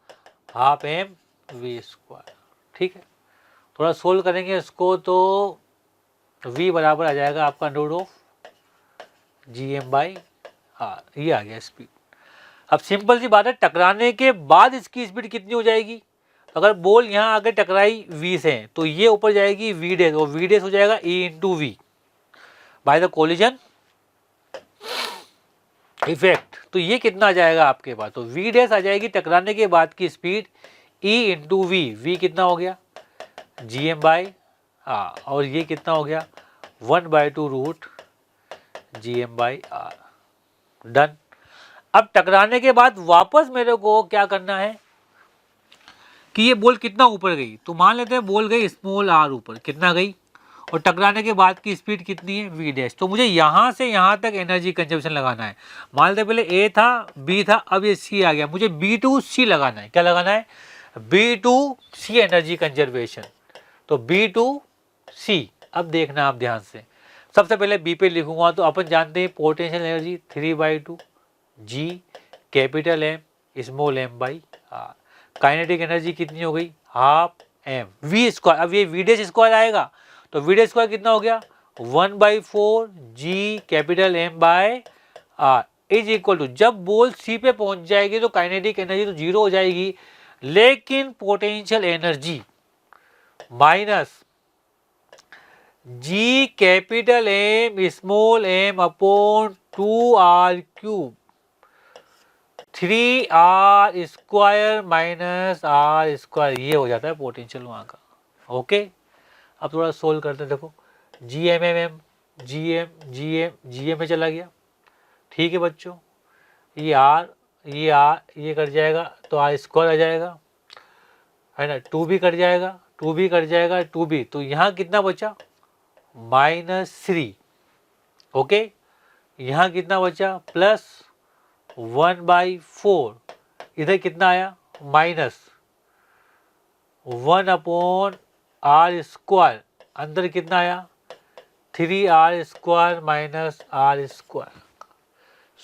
हाफ mv²। ठीक है, थोड़ा सोल्व करेंगे इसको, तो v बराबर आ जाएगा आपका √Gm/r, ये आ गया स्पीड। अब सिंपल सी बात है, टकराने के बाद इसकी स्पीड कितनी हो जाएगी, तो अगर बॉल यहाँ आकर टकराई v से, तो ये ऊपर जाएगी v डैश, और v डैश हो जाएगा e into v. By the collision effect. तो ये कितना आ जाएगा आपके पास, तो वी डैश आ जाएगी टकराने के बाद की speed e into v. V कितना हो गया जी एम बाई, हाँ, और ये कितना हो गया 1/2 root g m by r. Done. अब टकराने के बाद वापस मेरे को क्या करना है कि ये बॉल कितना ऊपर गई, तो मान लेते हैं बॉल गई स्मॉल आर ऊपर, कितना गई, और टकराने के बाद की स्पीड कितनी है वी डैश। तो मुझे यहाँ से यहाँ तक एनर्जी कंजप्शन लगाना है। मान लेते पहले ए था, बी था, अब ये सी आ गया, मुझे बी टू सी लगाना है। क्या लगाना है, b to c energy conservation. तो बी टू सी, अब देखना आप ध्यान से, सबसे पहले बी पे लिखूंगा तो अपन जानते हैं potential energy 3/2 g capital M small m by r. Kinetic energy कितनी हो गई हाफ एम वी स्क्वायर। अब ये वी डैश स्क्वायर आएगा तो वी डैश स्क्वायर कितना हो गया 1/4 G capital M by r is equal to, जब बॉल सी पे पहुंच जाएगी तो काइनेटिक एनर्जी तो जीरो हो जाएगी, लेकिन potential energy minus G capital M small m upon 2r cube 3r square minus r square, ये हो जाता है पोटेंशियल वहाँ का। ओके, अब थोड़ा सोल्व करते हैं। देखो g m m m g m g m g m में चला गया, ठीक है बच्चों, ये आर ये कट जाएगा तो आर स्क्वायर आ जाएगा, है ना, 2 भी कट जाएगा, 2 भी कट जाएगा, 2 भी, तो यहाँ कितना बचा -3। ओके, यहाँ कितना बचा +1/4, इधर कितना आया -1/r स्क्वायर, अंदर कितना आया 3r square minus r square.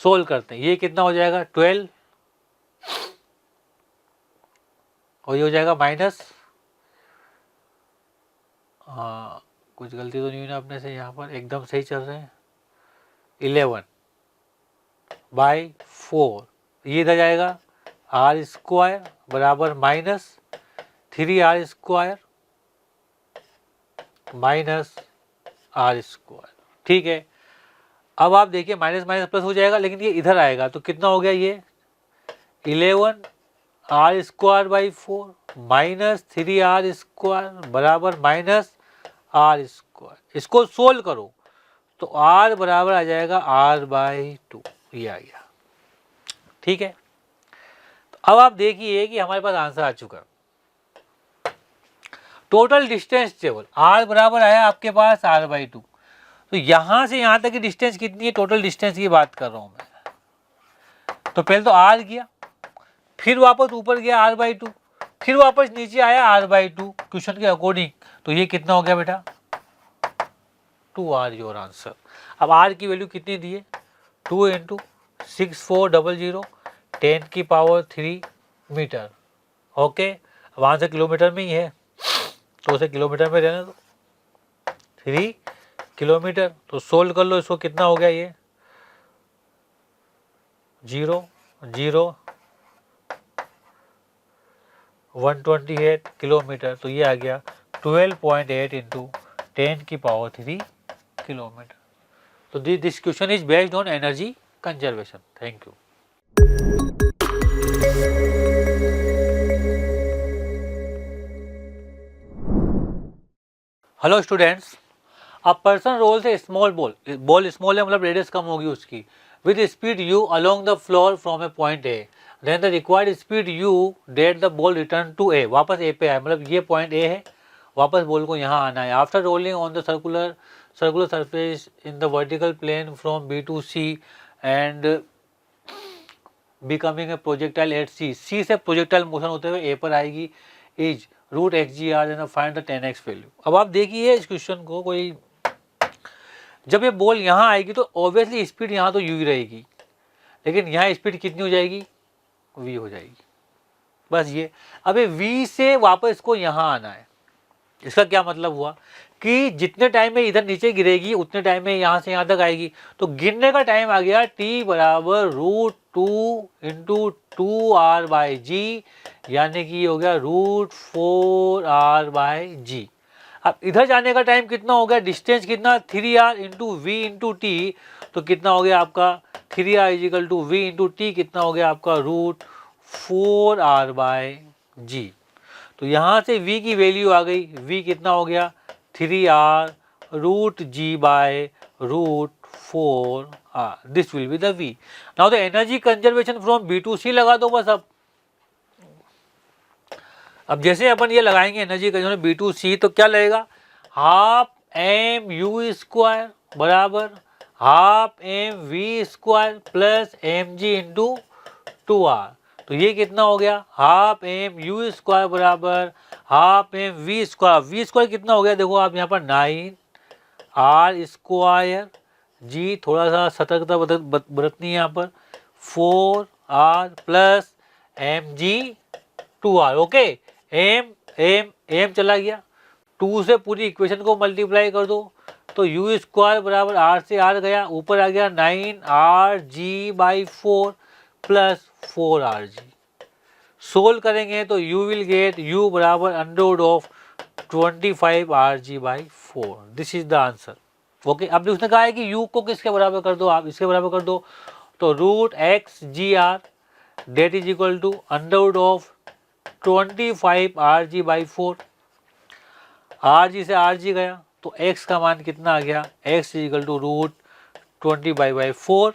Solve करते हैं, ये कितना हो जाएगा 12 और ये हो जाएगा माइनस, हाँ कुछ गलती तो नहीं हुई ना अपने से, यहाँ पर एकदम सही चल रहे हैं, 11/4, ये इधर जाएगा r स्क्वायर बराबर -3r square minus r square. ठीक है, अब आप देखिए माइनस माइनस प्लस हो जाएगा, लेकिन ये इधर आएगा तो कितना हो गया ये 11r square by 4 minus 3r square बराबर माइनस r स्क्वायर। इसको सोल्व करो तो r बराबर आ जाएगा r/2, ये आ गया। ठीक है, तो अब आप देखिए कि हमारे पास आंसर आ चुका है। टोटल डिस्टेंस टेबल r बराबर आया आपके पास r/2, तो यहां से यहां तक की डिस्टेंस कितनी है, टोटल डिस्टेंस की बात कर रहा हूं मैं। तो पहले तो r गया, फिर वापस ऊपर गया r/2, फिर वापस नीचे आया r/2 क्वेश्चन के अकॉर्डिंग, तो ये कितना हो गया बेटा 2r योर आंसर। अब r की वैल्यू कितनी दी है 2 × 6400 10⁻³ मीटर। ओके, अब आंसर किलोमीटर में ही है तो उसे किलोमीटर में रहने दो, 3 किलोमीटर। तो सोल्व कर लो इसको, कितना हो गया ये 0 0 128 किलोमीटर, तो ये आ गया 12.8 × 10⁻³ किलोमीटर। तो this question is based on energy conservation. Thank you. Hello students, a person rolls a small ball, ball small है मतलब रेडियस कम होगी उसकी, with speed u along the floor from a point A, then the required speed u that the ball return to A, वापस A पे आए, मतलब ये पॉइंट ए है, वापस बॉल को यहाँ आना है। After rolling on the circular surface in the vertical plane from B to C and becoming a projectile at C, C से प्रोजेक्टाइल मोशन होते हुए ए पर आएगी, is √xgr then find the 10x value. अब आप देखिए इस question को, कोई जब ये बॉल यहाँ आएगी तो ऑब्वियसली स्पीड यहाँ तो u ही रहेगी, लेकिन यहाँ स्पीड कितनी हो जाएगी v हो जाएगी, बस ये। अब ये v से वापस इसको यहाँ आना है, इसका क्या मतलब हुआ कि जितने टाइम में इधर नीचे गिरेगी उतने टाइम में यहाँ से यहाँ तक आएगी, तो गिरने का टाइम आ गया t बराबर √2 × 2r/g, यानी कि ये हो गया √4r/g। अब इधर जाने का टाइम कितना हो गया, डिस्टेंस कितना 3r into we into T, तो कितना हो गया आपका 3r is equal to v into t, कितना हो गया आपका रूट 4r बाय जी। तो यहाँ से v की वैल्यू आ गई, v कितना हो गया 3r root g by root 4r, this will be the v। Now the energy conservation from B to C लगा दो बस। अब जैसे अपन ये लगाएंगे energy conservation B to C, तो क्या लगेगा, हाफ एम यू स्क्वायर बराबर half m v square plus m g into 2r। तो ये कितना हो गया, हाफ एम यू स्क्वायर बराबर हाफ एम वी स्क्वायर कितना हो गया, देखो आप यहाँ पर 9r स्क्वायर जी, थोड़ा सा सतर्कता बरतनी है यहाँ पर, 4r plus m g 2r। Okay, m चला गया, 2 से पूरी इक्वेशन को मल्टीप्लाई कर दो, तो यू स्क्वायर बराबर आर से आर गया, ऊपर आ गया 9r g by 4 plus 4r g. Solve करेंगे तो यू विल गेट यू बराबर under of 25r g by 4। This is the answer. Okay, अब उसने कहा है कि यू को किसके बराबर कर दो, आप इसके बराबर कर दो, तो root x g r that is equal to under of 25r g by 4। R g से आर जी गया, तो x का मान कितना आ गया, x इक्वल टू रूट 20/4।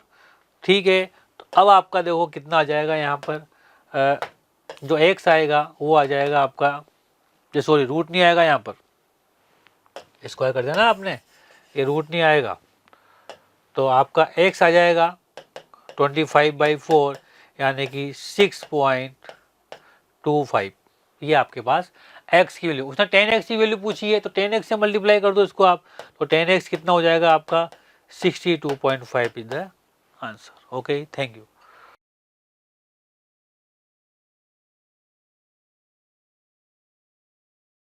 ठीक है, तो अब आपका देखो कितना आ जाएगा यहाँ पर, जो x आएगा वो आ जाएगा आपका, ये सॉरी रूट नहीं आएगा यहाँ पर, स्क्वायर कर देना आपने, ये रूट नहीं आएगा, तो आपका x आ जाएगा 25/4 यानी कि 6.25। ये आपके पास x की वैल्यू, उसने 10x की वैल्यू पूछी है, तो 10x से मल्टीप्लाई कर दो इसको आप, तो 10x कितना हो जाएगा आपका 62.5 is the answer. Okay, thank you.